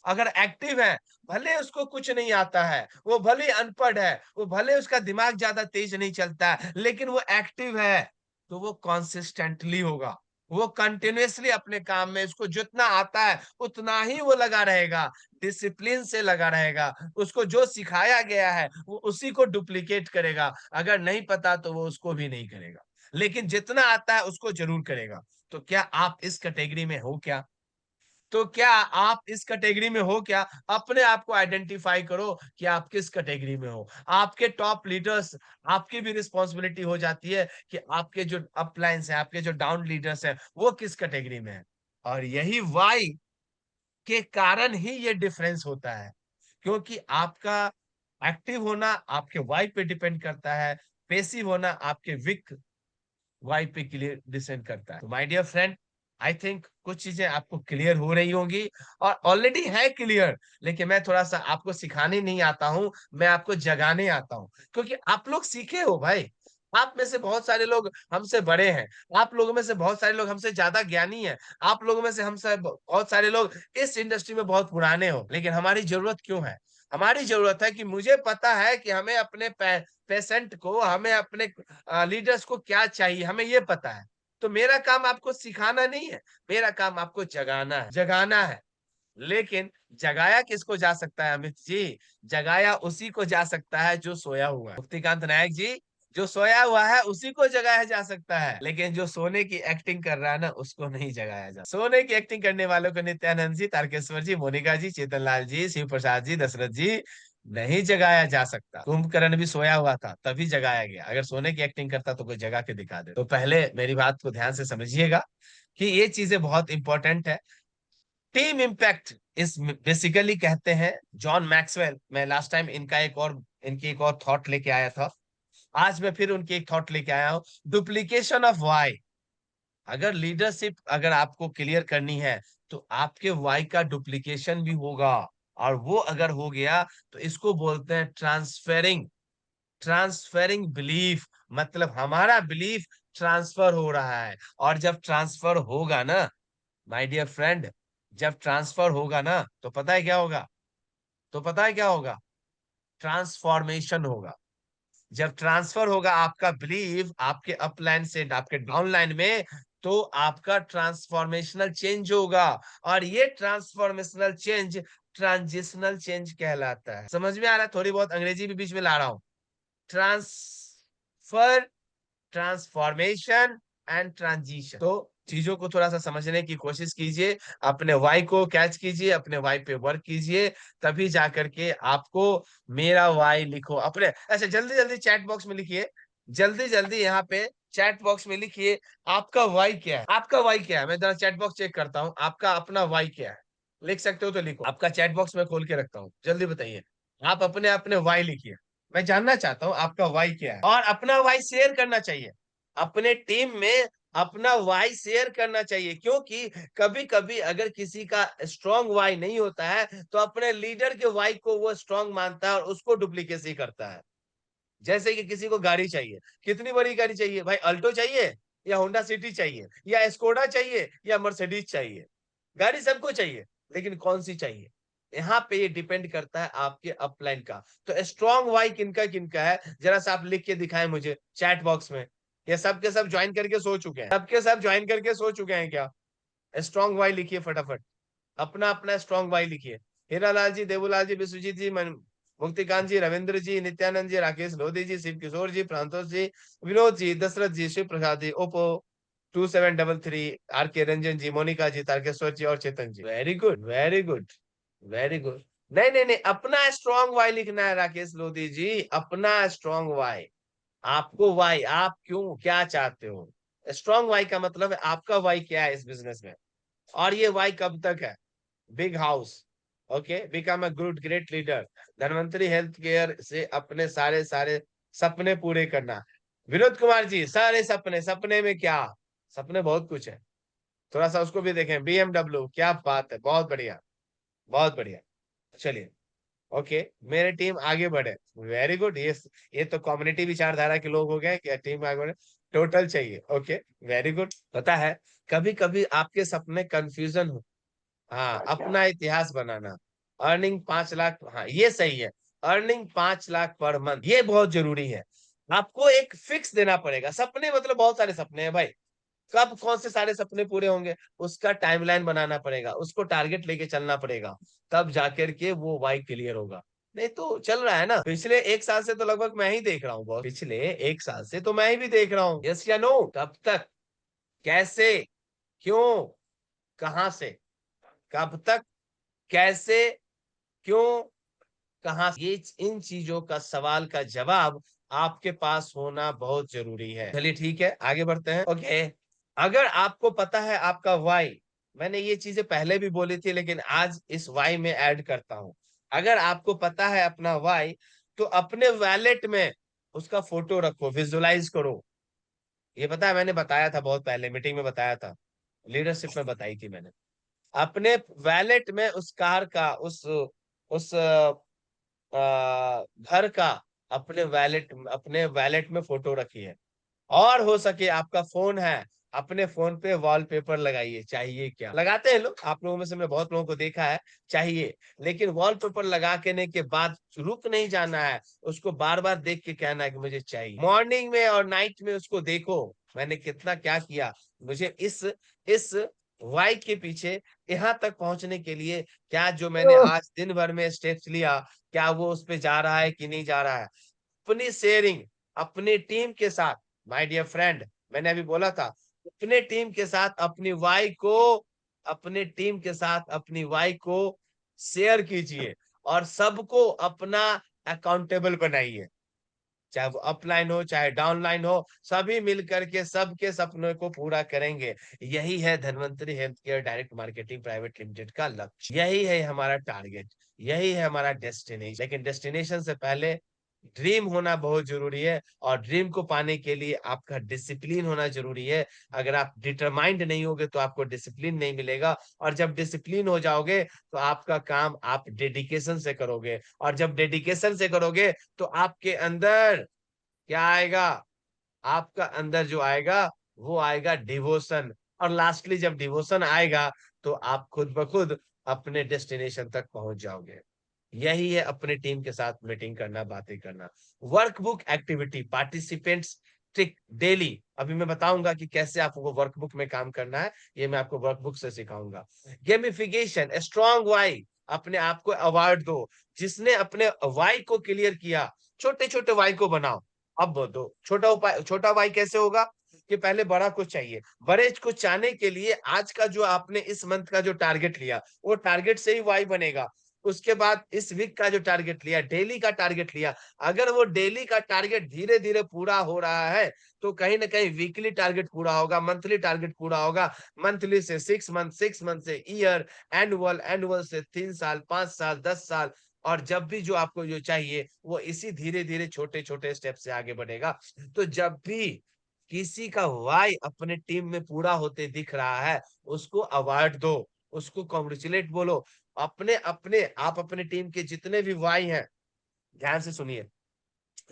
अगर एक्टिव है, भले उसको कुछ नहीं आता है, वो भले अनपढ़ है, वो भले उसका दिमाग ज्यादा तेज नहीं चलता है, लेकिन वो एक्टिव है, तो वो कॉन्सिस्टेंटली होगा। वो कंटिन्यूअसली अपने काम में उसको जितना आता है उतना ही वो लगा रहेगा, डिसिप्लिन से लगा रहेगा। उसको जो सिखाया गया है वो उसी को डुप्लीकेट करेगा। अगर नहीं पता तो वो उसको भी नहीं करेगा, लेकिन जितना आता है उसको जरूर करेगा। तो क्या आप इस कैटेगरी में हो क्या? तो क्या आप इस कैटेगरी में हो क्या? अपने आप को आइडेंटिफाई करो कि आप किस कैटेगरी में हो। आपके टॉप लीडर्स, आपकी भी रिस्पॉन्सिबिलिटी हो जाती है कि आपके जो अपलाइंस हैं, आपके जो डाउन लीडर्स हैं, वो किस कैटेगरी में है। और यही वाई के कारण ही ये डिफरेंस होता है, क्योंकि आपका एक्टिव होना आपके वाई पे डिपेंड करता है, पेसिव होना आपके वीक वाई पे क्लियर डिसेंड करता है। तो my dear friend, I think कुछ चीजें आपको क्लियर हो रही होंगी, और ऑलरेडी है क्लियर। लेकिन मैं थोड़ा सा आपको सिखाने नहीं आता हूं, मैं आपको जगाने आता हूं, क्योंकि आप लोग सीखे हो भाई। आप में से बहुत सारे लोग हमसे बड़े हैं, आप लोगों में से बहुत सारे लोग हमसे ज्यादा ज्ञानी हैं, आप लोगों में से हमसे बहुत सारे लोग इस इंडस्ट्री में बहुत पुराने हो। लेकिन हमारी जरूरत क्यों है? हमारी जरूरत है कि मुझे पता है कि हमें अपने पेशेंट को, हमें अपने लीडर्स को क्या चाहिए, हमें ये पता है। तो मेरा काम आपको सिखाना नहीं है, मेरा काम आपको जगाना है, जगाना है। लेकिन जगाया किसको जा सकता है अमित जी? जगाया उसी को जा सकता है जो सोया हुआ है। मुक्तिकांत नायक जी, जो सोया हुआ है उसी को जगाया जा सकता है, लेकिन जो सोने की एक्टिंग कर रहा है ना, उसको नहीं जगाया जा। सोने की एक्टिंग करने वालों को नित्यानंद जी, तारकेश्वर जी, मोनिका जी, चेतन लाल जी, शिव प्रसाद जी, दशरथ जी, नहीं जगाया जा सकता। कुंभकर्ण भी सोया हुआ था, तभी जगाया गया। अगर सोने की एक्टिंग करता तो कोई जगा के दिखा दे। तो पहले मेरी बात को ध्यान से समझिएगा कि ये चीजें बहुत इंपॉर्टेंट है। टीम इम्पैक्ट इस बेसिकली कहते हैं जॉन मैक्सवेल। मैं लास्ट टाइम इनकी एक और थॉट लेके आया था, आज मैं फिर उनकी एक थॉट लेके आया हूं, डुप्लीकेशन ऑफ वाई। अगर लीडरशिप अगर आपको क्लियर करनी है, तो आपके वाई का डुप्लीकेशन भी होगा। और वो अगर हो गया तो इसको बोलते हैं ट्रांसफेरिंग, ट्रांसफेरिंग बिलीफ। मतलब हमारा बिलीफ ट्रांसफर हो रहा है। और जब ट्रांसफर होगा ना माय डियर फ्रेंड, जब ट्रांसफर होगा ना, तो पता है क्या होगा? तो पता है क्या होगा? ट्रांसफॉर्मेशन होगा। जब ट्रांसफर होगा आपका बिलीव आपके अपलाइन से आपके डाउनलाइन में, तो आपका ट्रांसफॉर्मेशनल चेंज होगा। और ये ट्रांसफॉर्मेशनल चेंज ट्रांजिशनल चेंज कहलाता है। समझ में आ रहा है? थोड़ी बहुत अंग्रेजी भी बीच में ला रहा हूं। Transfer, transformation and transition. तो चीजों को थोड़ा सा समझने की कोशिश कीजिए, अपने वाई को कैच कीजिए, अपने वाई पे वर्क कीजिए, तभी जाकर के आपको मेरा वाई लिखो अपने। अच्छा, जल्दी जल्दी चैट बॉक्स में लिखिए, जल्दी जल्दी यहाँ पे चैट बॉक्स में लिखिए, आपका वाई क्या है? आपका वाई क्या है? मैं जरा चैट बॉक्स चेक करता हूँ, आपका अपना वाई क्या है? लिख सकते हो तो लिखो। आपका चैट बॉक्स में खोल के रखता हूँ, जल्दी बताइए। आप अपने अपने वाई लिखिए, मैं जानना चाहता हूँ आपका वाई क्या है। और अपना वाई शेयर करना चाहिए अपने टीम में, अपना वाई शेयर करना चाहिए, क्योंकि कभी कभी अगर किसी का स्ट्रांग वाई नहीं होता है, तो अपने लीडर के वाई को वो स्ट्रांग मानता है और उसको डुप्लीकेसी करता है। जैसे कि किसी को गाड़ी चाहिए, कितनी बड़ी गाड़ी चाहिए भाई? अल्टो चाहिए? या होंडा सिटी चाहिए, या स्कोडा चाहिए, या मर्सिडीज चाहिए। गाड़ी सबको चाहिए, लेकिन कौन सी चाहिए? यहाँ पे ये डिपेंड करता है आपके अपलाइन का। तो स्ट्रॉन्ग वाई किनका किनका है, जरा सा आप लिख के दिखाएं मुझे चैट बॉक्स में। ये सब के सब ज्वाइन करके सो चुके हैं? सबके सब ज्वाइन करके सो चुके हैं क्या? स्ट्रॉन्ग वाई लिखिए फटाफट, अपना अपना स्ट्रॉन्ग वाई लिखिए। Hiralal ji, Devulal ji, Vishwajeet ji, Muktikant ji, Ravindra ji, Nityanand ji, Rakesh Lodhi ji, Shiv Kishore ji, Prantosh ji, Vinod ji, Dashrath ji, Shiv Prasad ji, Oppo 2733, R K Ranjan ji, Monika ji, Tarkeshwar ji और Chetan ji. Very good, very good, very good. नहीं नहीं नहीं, अपना स्ट्रॉन्ग वाई लिखना है राकेश लोधी जी, अपना स्ट्रॉन्ग वाई। आपको वाई, आप क्यों क्या चाहते हो? स्ट्रॉन्ग वाई का मतलब है आपका वाई क्या है इस बिजनेस में, और ये वाई कब तक है? Big house, okay, become a good great leader, Dhanvantari health care से अपने सारे सारे सपने पूरे करना। विनोद कुमार जी, सारे सपने, सपने में क्या? सपने बहुत कुछ है, थोड़ा सा उसको भी देखें। बीएमडब्ल्यू, क्या बात है, बहुत बढ़िया, बहुत बढ़िया। चलिए, ओके, मेरे टीम आगे बढ़े, वेरी गुड। ये तो कम्युनिटी विचारधारा के लोग हो गए कि टीम आगे बढ़े, टोटल चाहिए, ओके, वेरी गुड। पता है, कभी कभी आपके सपने कंफ्यूजन हो। हाँ, अच्छा। अपना इतिहास बनाना, अर्निंग 5 लाख, हाँ ये सही है। अर्निंग 5 लाख पर मंथ, ये बहुत जरूरी है। आपको एक फिक्स देना पड़ेगा। सपने मतलब बहुत सारे सपने हैं भाई, कब कौन से सारे सपने पूरे होंगे, उसका टाइमलाइन बनाना पड़ेगा, उसको टारगेट लेके चलना पड़ेगा, तब जाकर के वो वाई क्लियर होगा। नहीं तो चल रहा है ना, पिछले 1 साल से तो लगभग मैं ही देख रहा हूँ बॉस, पिछले 1 साल से तो मैं ही भी देख रहा हूँ। यस या नो? कब तक, कैसे, क्यों, कहां से, कब तक, कैसे, क्यों, कहां से, ये इन चीजों का सवाल का जवाब आपके पास होना बहुत जरूरी है। चलिए ठीक है, आगे बढ़ते हैं। ओके, अगर आपको पता है आपका वाई, मैंने ये चीजें पहले भी बोली थी लेकिन आज इस वाई में ऐड करता हूं। अगर आपको पता है अपना वाई, तो अपने वैलेट में उसका फोटो रखो, विजुलाइज करो। ये पता है, मैंने बताया था बहुत पहले, मीटिंग में बताया था, लीडरशिप में बताई थी मैंने। अपने वैलेट में उस कार का, उस घर का, अपने वैलेट में फोटो रखिए। और हो सके आपका फोन है, अपने फोन पे वॉलपेपर लगाइए। चाहिए क्या? लगाते हैं लोग, आप लोगों में से मैं बहुत लोगों को देखा है, चाहिए। लेकिन वॉलपेपर लगा के के बाद रुक नहीं जाना है, उसको बार बार देख के कहना है कि मुझे चाहिए। मॉर्निंग में और नाइट में उसको देखो, मैंने कितना क्या किया। मुझे इस वाई के पीछे यहाँ तक पहुंचने के लिए क्या जो मैंने ओह! आज दिन भर में स्टेप्स लिया, क्या वो उस पे जा रहा है कि नहीं जा रहा है। अपनी शेयरिंग अपनी टीम के साथ, माय डियर फ्रेंड, मैंने अभी बोला था, अपने टीम के साथ अपनी वाई को शेयर कीजिए, और सबको अपना अकाउंटेबल बनाइए। चाहे वो अपलाइन हो चाहे डाउनलाइन हो, सभी मिल करके सबके सपनों को पूरा करेंगे। यही है Dhanvantari health care direct marketing private limited का लक्ष्य, यही है हमारा टारगेट, यही है हमारा डेस्टिनेशन। लेकिन डेस्टिनेशन से पहले ड्रीम होना बहुत जरूरी है, और ड्रीम को पाने के लिए आपका डिसिप्लिन होना जरूरी है। अगर आप डिटरमाइंड नहीं होगे तो आपको डिसिप्लिन नहीं मिलेगा, और जब डिसिप्लिन हो जाओगे तो आपका काम आप डेडिकेशन से करोगे, और जब डेडिकेशन से करोगे तो आपके अंदर क्या आएगा? आपका अंदर जो आएगा वो आएगा डिवोशन, और लास्टली जब डिवोशन आएगा तो आप खुद ब खुद अपने डेस्टिनेशन तक पहुंच जाओगे। यही है अपने टीम के साथ मीटिंग करना, बातें करना। Workbook activity participants trick daily, अभी मैं बताऊंगा कि कैसे आपको वर्कबुक में काम करना है, ये मैं आपको वर्कबुक से सिखाऊंगा। गेमिफिकेशन, स्ट्रॉन्ग वाई, अपने आप को अवार्ड दो। जिसने अपने वाई को क्लियर किया, छोटे छोटे वाई को बनाओ। अब दो छोटा उपाय, छोटा वाई कैसे होगा कि पहले बड़ा कुछ चाहिए। बड़े कुछ चाहने के लिए आज का जो आपने इस मंथ का जो टारगेट लिया, वो टारगेट से ही वाई बनेगा। उसके बाद इस वीक का जो टारगेट लिया, डेली का टारगेट लिया, अगर वो डेली का टारगेट धीरे धीरे पूरा हो रहा है तो कहीं ना कहीं वीकली टारगेट पूरा होगा, मंथली टारगेट पूरा होगा, मंथली से 6 मंथ, 6 मंथ से ईयर, एनुअल, एनुअल से 3 साल, 5 साल, 10 साल। और जब भी जो आपको जो चाहिए वो इसी धीरे धीरे छोटे छोटे स्टेप से आगे बढ़ेगा। तो जब भी किसी का वाई अपने टीम में पूरा होते दिख रहा है, उसको अवार्ड दो, उसको कॉन्ग्रेचुलेट बोलो। अपने अपने आप अपने टीम के जितने भी वाई हैं, ध्यान से सुनिए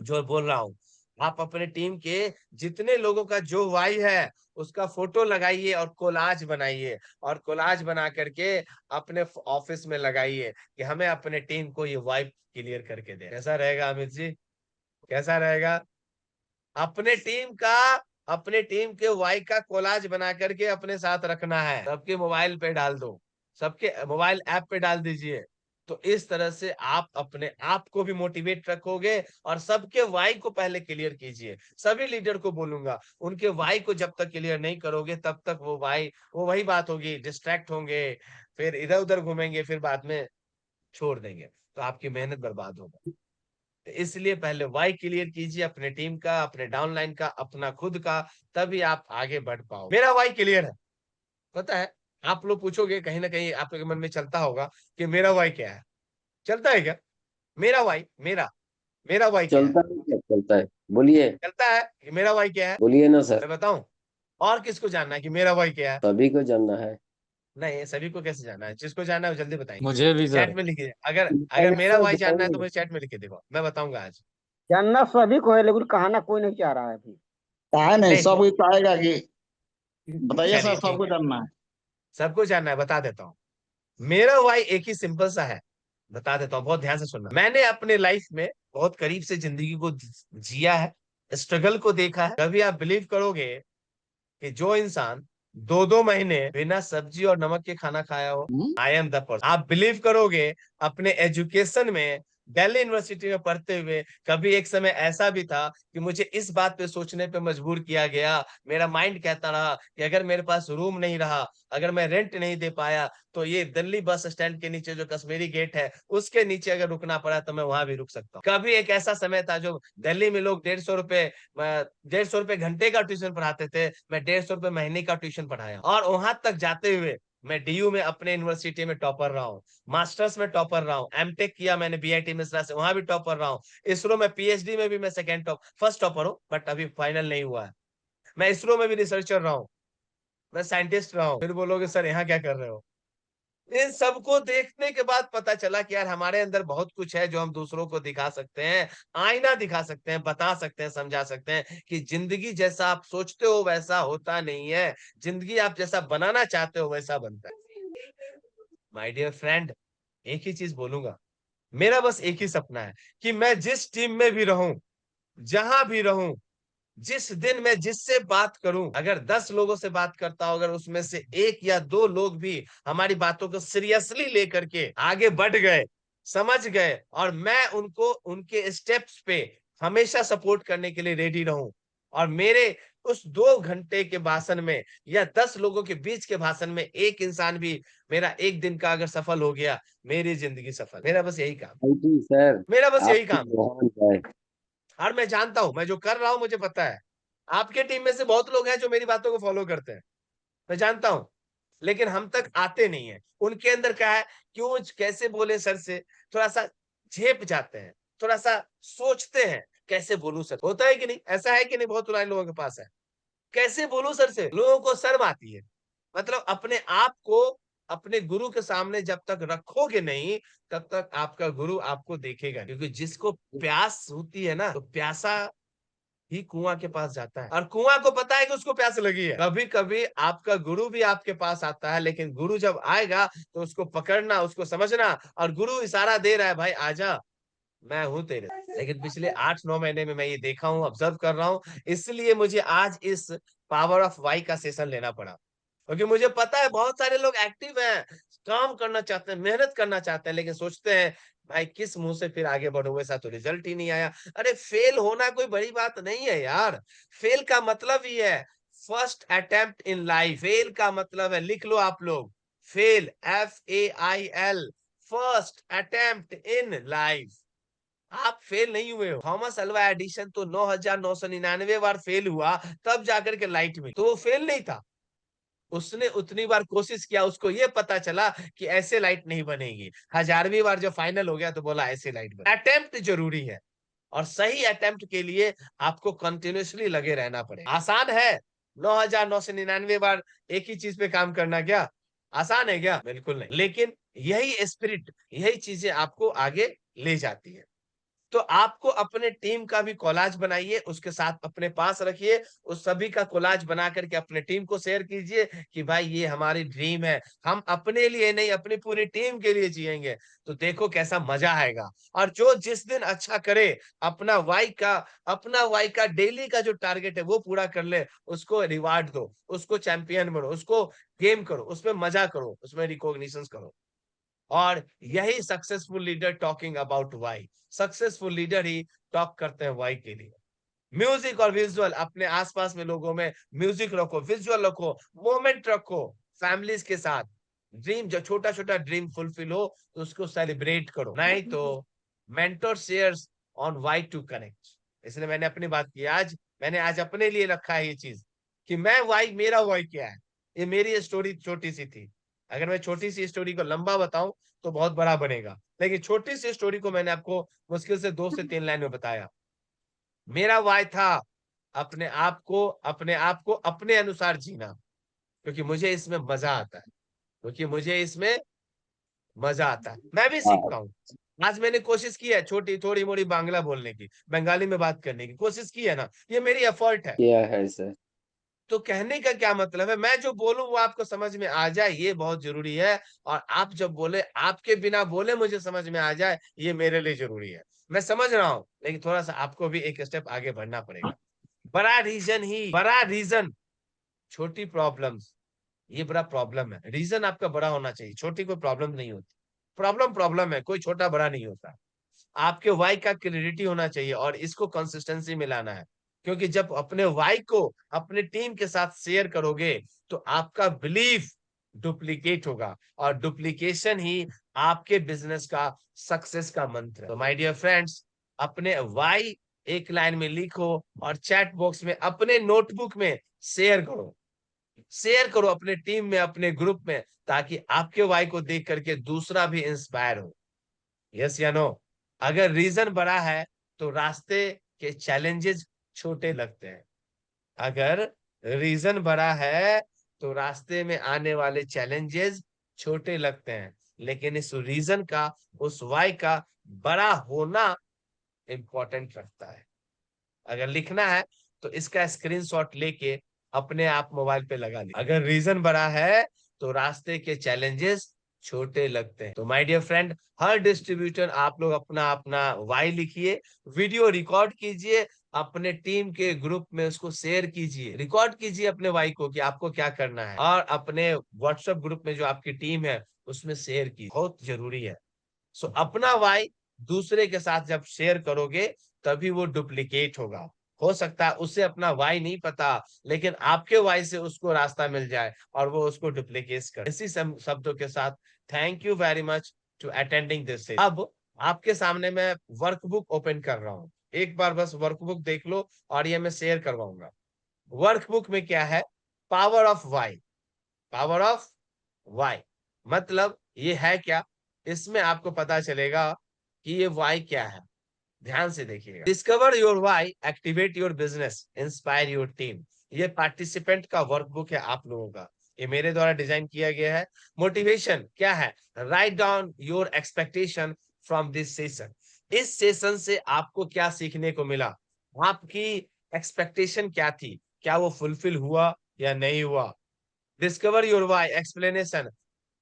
जो बोल रहा हूँ, आप अपने टीम के जितने लोगों का जो वाई है उसका फोटो लगाइए और कोलाज बनाइए, और कोलाज बना करके अपने ऑफिस में लगाइए कि हमें अपने टीम को ये वाई क्लियर करके दे। कैसा रहेगा अमित जी? कैसा रहेगा? अपने टीम का, अपने टीम के वाई का कोलाज बना करके अपने साथ रखना है, सबके मोबाइल पे डाल दो, सबके मोबाइल ऐप पे डाल दीजिए। तो इस तरह से आप अपने आप को भी मोटिवेट रखोगे और सबके वाई को पहले क्लियर कीजिए। सभी लीडर को बोलूंगा, उनके वाई को जब तक क्लियर नहीं करोगे तब तक वो वाई, वो वही बात होगी, डिस्ट्रैक्ट होंगे, फिर इधर उधर घूमेंगे, फिर बाद में छोड़ देंगे, तो आपकी मेहनत बर्बाद होगी। इसलिए पहले वाई क्लियर कीजिए अपने टीम का, अपने डाउनलाइन का, अपना खुद का, तभी आप आगे बढ़ पाओ। मेरा वाई क्लियर है, पता है। आप लोग पूछोगे, कहीं ना कहीं आपके मन में चलता होगा कि मेरा वाई क्या है। चलता है क्या? मेरा वाई, मेरा मेरा वाई क्या है? चलता है, क्या चलता है? बोलिए। चलता है कि मेरा वाई क्या है? बोलिए ना सर। मैं बताऊं? और किसको जानना है कि मेरा वाई क्या है? सभी को जानना है। नहीं, सभी को कैसे जानना है? जिसको जानना है वो जल्दी बताइए, मुझे भी चैट सर। में लिखिए। अगर अगर बताइए मेरा सर, वाई जानना है तो बताइए। मुझे चैट में लिख के देखो, मैं बताऊंगा आज। जानना सभी को है, लेकिन कहना कोई नहीं चाह रहा है अभी। है नहीं, नहीं सब तो कोई चाहेगा कि बताइए सर, चलिए ठीक सबको है, जानना है। सबको जानना है, बता देता हूँ। मेरा वाई एक ही सिंपल सा है, बता देता हूँ, बहुत ध्यान से सुनना। मैंने अपने लाइफ में बहुत करीब से जिंदगी को जिया है, स्ट्रगल को देखा है। कभी आप बिलीव करोगे कि जो इंसान 2-2 महीने बिना सब्जी और नमक के खाना खाया हो, आई एम द पर्सन। आप बिलीव करोगे, अपने एजुकेशन में दिल्ली यूनिवर्सिटी में पढ़ते हुए कभी एक समय ऐसा भी था कि मुझे इस बात पे सोचने पे मजबूर किया गया, मेरा माइंड कहता रहा कि अगर मेरे पास रूम नहीं रहा, अगर मैं रेंट नहीं दे पाया, तो ये दिल्ली बस स्टैंड के नीचे जो कश्मीरी गेट है उसके नीचे अगर रुकना पड़ा तो मैं वहां भी रुक सकता हूँ। कभी एक ऐसा समय था जो दिल्ली में लोग 150 रुपए, 150 रुपए घंटे का ट्यूशन पढ़ाते थे, मैं 150 रुपए महीने का ट्यूशन पढ़ाया, और वहां तक जाते हुए मैं डीयू में अपने यूनिवर्सिटी में टॉपर रहा हूँ, मास्टर्स में टॉपर रहा हूँ, एमटेक किया मैंने बीआईटी मिश्रा से, वहां भी टॉपर रहा हूँ, इसरो में पीएचडी में भी मैं सेकंड टॉप फर्स्ट टॉपर हूँ, बट अभी फाइनल नहीं हुआ है। मैं इसरो में भी रिसर्चर रहा हूँ, मैं साइंटिस्ट रहा हूँ। फिर बोलोगे सर यहाँ क्या कर रहे हो? इन सबको देखने के बाद पता चला कि यार हमारे अंदर बहुत कुछ है जो हम दूसरों को दिखा सकते हैं, आईना दिखा सकते हैं, बता सकते हैं, समझा सकते हैं कि जिंदगी जैसा आप सोचते हो वैसा होता नहीं है, जिंदगी आप जैसा बनाना चाहते हो वैसा बनता है। माय डियर फ्रेंड, एक ही चीज बोलूंगा, मेरा बस एक ही सपना है कि मैं जिस टीम में भी रहूं, जहां भी रहूं, जिस दिन मैं जिससे बात करूं, अगर 10 लोगों से बात करता हूं, अगर उसमें से 1 या 2 लोग भी हमारी बातों को सीरियसली लेकर के आगे बढ़ गए, समझ गए, और मैं उनको उनके स्टेप्स पे हमेशा सपोर्ट करने के लिए रेडी रहूं, और मेरे उस 2 घंटे के भाषण में या 10 लोगों के बीच के भाषण में एक इंसान भी मेरा एक दिन का अगर सफल हो गया, मेरी जिंदगी सफल। मेरा बस यही काम, थैंक यू सर। मेरा बस यही आपकी काम। महान जय। और मैं जानता हूं, मैं जो कर रहा हूं मुझे पता है, आपके टीम में से बहुत लोग हैं जो मेरी बातों को फॉलो करते हैं, मैं जानता हूं, लेकिन हम तक आते नहीं है। उनके अंदर क्या है, क्यों कैसे बोले सर से, थोड़ा सा झेप जाते हैं, थोड़ा सा सोचते हैं, कैसे बोलूं सर, होता है कि नहीं? ऐसा है कि नहीं? बहुत सारे लोगों के पास है, कैसे बोलूं सर से, लोगों को शर्म आती है। मतलब अपने आप को अपने गुरु के सामने जब तक रखोगे नहीं, तब तक आपका गुरु आपको देखेगा नहीं। क्योंकि जिसको प्यास होती है ना, तो प्यासा ही कुआं के पास जाता है, और कुआं को पता है कि उसको प्यास लगी है। कभी कभी आपका गुरु भी आपके पास आता है, लेकिन गुरु जब आएगा तो उसको पकड़ना, उसको समझना, और गुरु इशारा दे रहा है, भाई आजा, मैं हूं तेरे साथ। लेकिन पिछले 8-9 महीने में मैं ये देखा हूं, ऑब्जर्व कर रहा हूं, इसलिए मुझे आज इस पावर ऑफ वाई का सेशन लेना पड़ा, क्योंकि मुझे पता है बहुत सारे लोग एक्टिव हैं, काम करना चाहते हैं, मेहनत करना चाहते हैं, लेकिन सोचते हैं भाई किस मुंह से फिर आगे बढ़ो, ऐसा तो रिजल्ट ही नहीं आया। अरे फेल होना कोई बड़ी बात नहीं है यार, फेल का मतलब ही है first attempt in life. Fail का मतलब है, लिख लो आप लोग, fail, FAIL, first attempt in life. आप फेल नहीं हुए हो। थॉमस अल्वा एडिशन तो 9,999 बार फेल हुआ, तब जाकर के लाइट में, तो वो फेल नहीं था, उसने उतनी बार कोशिश किया, उसको ये पता चला कि ऐसे लाइट नहीं बनेगी। 1000वीं बार जब फाइनल हो गया तो बोला ऐसे लाइट बने। अटेम्प्ट जरूरी है, और सही अटेम्प्ट के लिए आपको कंटिन्यूअसली लगे रहना पड़ेगा। आसान है 9,999 बार एक ही चीज पे काम करना? क्या आसान है? क्या बिल्कुल नहीं। लेकिन यही स्पिरिट, यही चीजें आपको आगे ले जाती है। तो आपको अपने टीम का भी कोलाज बनाइए, उसके साथ अपने पास रखिए, उस सभी का कोलाज बना करके अपने टीम को शेयर कीजिए कि भाई ये हमारी ड्रीम है, हम अपने लिए नहीं अपनी पूरी टीम के लिए जिएंगे। तो देखो कैसा मजा आएगा। और जो जिस दिन अच्छा करे, अपना वाई का डेली का जो टारगेट है वो पूरा कर ले, उसको रिवार्ड दो, उसको चैंपियन बनो, उसको गेम करो, उसमें मजा करो, उसमें रिकॉग्निशन करो। और यही successful leader talking about why. Successful leader ही टॉक करते हैं वाई के लिए। म्यूजिक और विजुअल, अपने आसपास में लोगों में म्यूजिक रखो, विजुअल रखो, मोमेंट रखो फैमिलीज के साथ। ड्रीम जो छोटा छोटा ड्रीम फुलफिल हो तो उसको सेलिब्रेट करो, नहीं तो mentor shares on why to connect. इसलिए मैंने अपनी बात की आज, मैंने आज अपने लिए रखा है ये चीज कि मैं वाई, मेरा वाई क्या है। ये मेरी स्टोरी छोटी सी थी। अगर मैं छोटी सी स्टोरी को लंबा बताऊं तो बहुत बड़ा बनेगा, लेकिन छोटी सी स्टोरी को मैंने आपको मुश्किल से 2 से 3 लाइन में बताया। मेरा वाय था अपने आप को अपने अनुसार जीना, क्योंकि मुझे इसमें मजा आता है, क्योंकि मुझे इसमें मजा आता है, मैं भी हाँ, सीखता हूँ। आज मैंने कोशिश की है छोटी थोड़ी मोड़ी बांग्ला बोलने की, बंगाली में बात करने की कोशिश की है ना, ये मेरी एफर्ट है। किया है सर। तो कहने का क्या मतलब है, मैं जो बोलूं वो आपको समझ में आ जाए ये बहुत जरूरी है। और आप जब बोले, आपके बिना बोले मुझे समझ में आ जाए, ये मेरे लिए जरूरी है। मैं समझ रहा हूँ, लेकिन थोड़ा सा आपको भी एक स्टेप आगे बढ़ना पड़ेगा। बड़ा रीजन, छोटी प्रॉब्लम्स, ये बड़ा प्रॉब्लम है। रीजन आपका बड़ा होना चाहिए, छोटी कोई प्रॉब्लम नहीं होती। प्रॉब्लम प्रॉब्लम है, कोई छोटा बड़ा नहीं होता। आपके वाई का क्रेडिटी होना चाहिए और इसको कंसिस्टेंसी में लाना है। क्योंकि जब अपने वाई को अपने टीम के साथ शेयर करोगे तो आपका बिलीफ डुप्लीकेट होगा, और डुप्लीकेशन ही आपके बिजनेस का सक्सेस का मंत्र है। तो माय डियर फ्रेंड्स, अपने वाई एक लाइन में लिखो और चैट बॉक्स में अपने नोटबुक में शेयर करो। शेयर करो अपने टीम में, अपने ग्रुप में, ताकि आपके वाई को देख करके दूसरा भी इंस्पायर हो। यस या नो? अगर रीजन बड़ा है तो रास्ते के चैलेंजेस छोटे लगते हैं। अगर रीजन बड़ा है तो रास्ते में आने वाले चैलेंजेस छोटे लगते हैं, लेकिन इस रीजन का, उस वाई का बड़ा होना इंपॉर्टेंट रखता है। अगर लिखना है तो इसका स्क्रीनशॉट लेके अपने आप मोबाइल पे लगा ली। अगर रीजन बड़ा है तो रास्ते के चैलेंजेस छोटे लगते हैं। तो माय डियर फ्रेंड, हर डिस्ट्रीब्यूटर आप लोग अपना अपना वाई लिखिए, वीडियो रिकॉर्ड कीजिए, अपने टीम के ग्रुप में उसको शेयर कीजिए, रिकॉर्ड कीजिए अपने वाई को कि आपको क्या करना है, और अपने व्हाट्सएप ग्रुप में जो आपकी टीम है उसमें शेयर कीजिए, बहुत जरूरी है। सो अपना वाई दूसरे के साथ जब शेयर करोगे तभी वो डुप्लीकेट होगा। हो सकता है उसे अपना वाई नहीं पता, लेकिन आपके वाई से उसको रास्ता मिल जाए और वो उसको डुप्लीकेट करे। इसी शब्दों के साथ thank you very much to attending this. अब आपके सामने मैं वर्कबुक ओपन कर रहा हूँ, एक बार बस वर्कबुक देख लो और ये मैं शेयर करवाऊंगा। वर्कबुक में क्या है? Power of why. Power of Y मतलब ये है क्या? इसमें आपको पता चलेगा कि ये वाई क्या है। ध्यान से देखिएगा। Discover your why, activate your business, inspire your team. ये पार्टिसिपेंट का वर्कबुक है आप लोगों का, ये मेरे द्वारा डिजाइन किया गया है। मोटिवेशन क्या है? Write down your expectation from this session. इस सेशन से आपको क्या सीखने को मिला, आपकी एक्सपेक्टेशन क्या थी, क्या वो फुलफिल हुआ या नहीं हुआ। डिस्कवर योर वाई, एक्सप्लेनेशन,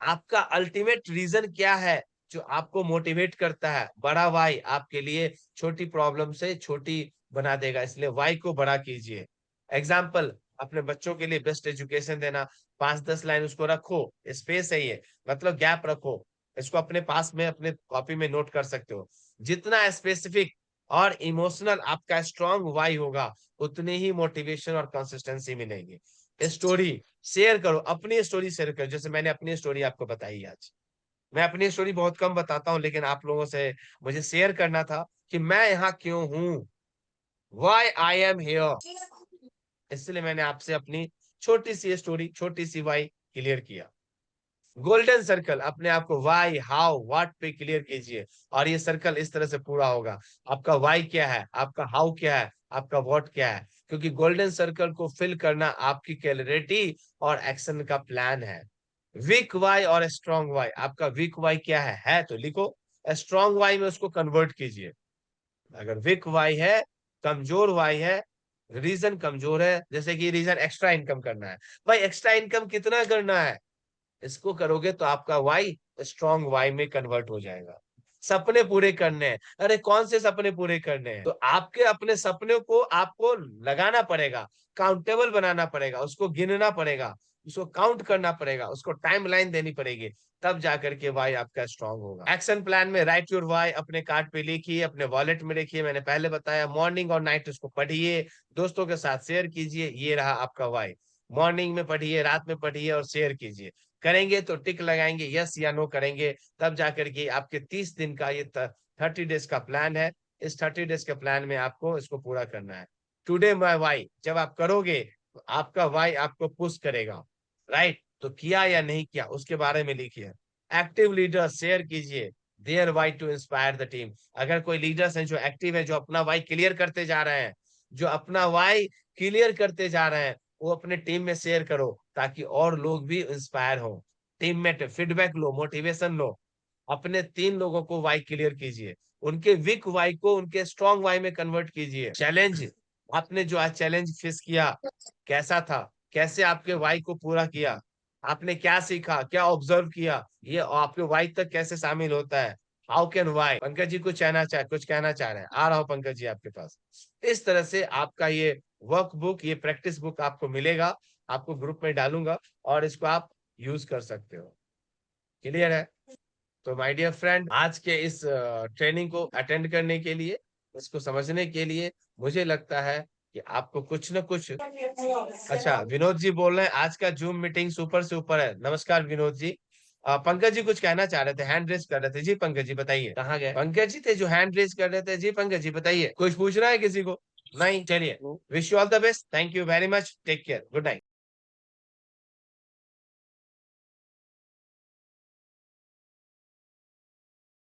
आपका अल्टीमेट रीजन क्या है जो आपको मोटिवेट करता है। बड़ा वाई आपके लिए छोटी प्रॉब्लम से छोटी बना देगा, इसलिए वाई को बड़ा कीजिए। एग्जाम्पल, अपने बच्चों के लिए बेस्ट एजुकेशन देना, 5-10 लाइन उसको रखो, स्पेस है ये, मतलब गैप रखो, इसको अपने पास में अपने कॉपी में नोट कर सकते हो। जितना स्पेसिफिक और इमोशनल आपका स्ट्रॉन्ग वाई होगा, उतनी ही मोटिवेशन और कंसिस्टेंसी मिलेगी। स्टोरी शेयर करो, अपनी स्टोरी शेयर करो, जैसे मैंने अपनी स्टोरी आपको बताई आज। मैं अपनी स्टोरी बहुत कम बताता हूँ, लेकिन आप लोगों से मुझे शेयर करना था कि मैं यहाँ क्यों हूँ, वाई आई एम हियर। इसलिए मैंने आपसे अपनी छोटी सी स्टोरी, छोटी सी वाई क्लियर किया। गोल्डन सर्कल, अपने आप को वाई हाउ व्हाट पे क्लियर कीजिए, और ये सर्कल इस तरह से पूरा होगा। आपका वाई क्या है, आपका हाउ क्या है, आपका व्हाट क्या है, क्योंकि गोल्डन सर्कल को फिल करना आपकी क्लैरिटी और एक्शन का प्लान है। वीक वाई और स्ट्रॉन्ग वाई, आपका वीक वाई क्या है तो लिखो, स्ट्रॉन्ग वाई में उसको कन्वर्ट कीजिए। अगर वीक वाई है, कमजोर वाई है, रीजन कमजोर है, जैसे कि रीजन एक्स्ट्रा इनकम करना है। भाई एक्स्ट्रा इनकम कितना करना है, इसको करोगे तो आपका वाई स्ट्रॉन्ग वाई में कन्वर्ट हो जाएगा। सपने पूरे करने हैं, अरे कौन से सपने पूरे करने हैं, तो आपके अपने सपने को आपको लगाना पड़ेगा, काउंटेबल बनाना पड़ेगा, उसको गिनना पड़ेगा, उसको काउंट करना पड़ेगा, उसको टाइमलाइन देनी पड़ेगी, तब जाकर के वाई आपका स्ट्रांग होगा। एक्शन प्लान में राइट योर वाई अपने कार्ड पे लिखिए, अपने वॉलेट में लिखिए, मैंने पहले बताया मॉर्निंग और नाइट उसको पढ़िए, दोस्तों के साथ शेयर कीजिए, ये रहा आपका वाई। मॉर्निंग में पढ़िए, रात में पढ़िए और शेयर कीजिए। करेंगे तो टिक लगाएंगे, यस या नो करेंगे, तब जाकर के आपके 30 दिन का ये 30 डेज का प्लान है। इस 30 डेज के प्लान में आपको इसको पूरा करना है। टुडे माय वाई जब आप करोगे तो आपका वाई आपको पुश करेगा, राइट? तो किया या नहीं किया उसके बारे में लिखिए। एक्टिव लीडर शेयर कीजिए their why to inspire the team. अगर कोई लीडर्स हैं जो एक्टिव है, जो अपना वाई क्लियर करते जा रहे हैं, जो अपना वाई क्लियर करते जा रहे हैं, वो अपने टीम में शेयर करो ताकि और लोग भी इंस्पायर हो। टीम में फीडबैक लो, मोटिवेशन लो। अपने 3 लोगों को वाई क्लियर कीजिए, उनके वीक वाई को उनके स्ट्रॉन्ग वाई में कन्वर्ट कीजिए। चैलेंज, आपने जो आज चैलेंज फेस किया कैसा था, कैसे आपके वाई को पूरा किया, आपने क्या सीखा, क्या ऑब्जर्व किया, ये आपके वाई तक कैसे शामिल होता है। How can Y, Pankaj ji कुछ कहना चाह रहे हैं, आ रहा हूं पंकज जी आपके पास। इस तरह से आपका ये वर्क बुक, ये प्रैक्टिस बुक आपको मिलेगा, आपको ग्रुप में डालूंगा और इसको आप यूज कर सकते हो। क्लियर है? तो माय डियर फ्रेंड, आज के इस ट्रेनिंग को अटेंड करने के लिए, इसको समझने के लिए, मुझे लगता है कि आपको कुछ न कुछ। अच्छा, विनोद जी बोल रहे हैं आज का जूम मीटिंग सुपर से ऊपर है। नमस्कार विनोद जी। पंकज जी कुछ कहना चाह रहे थे, हैंड रेज कर रहे थे। जी पंकज जी बताइए, कहाँ गए पंकज जी थे जो हैंड रेज कर रहे थे? जी पंकज जी बताइए, कुछ पूछना है किसी को? नहीं, चलिए, wish you all the best, thank you very much, take care, good night.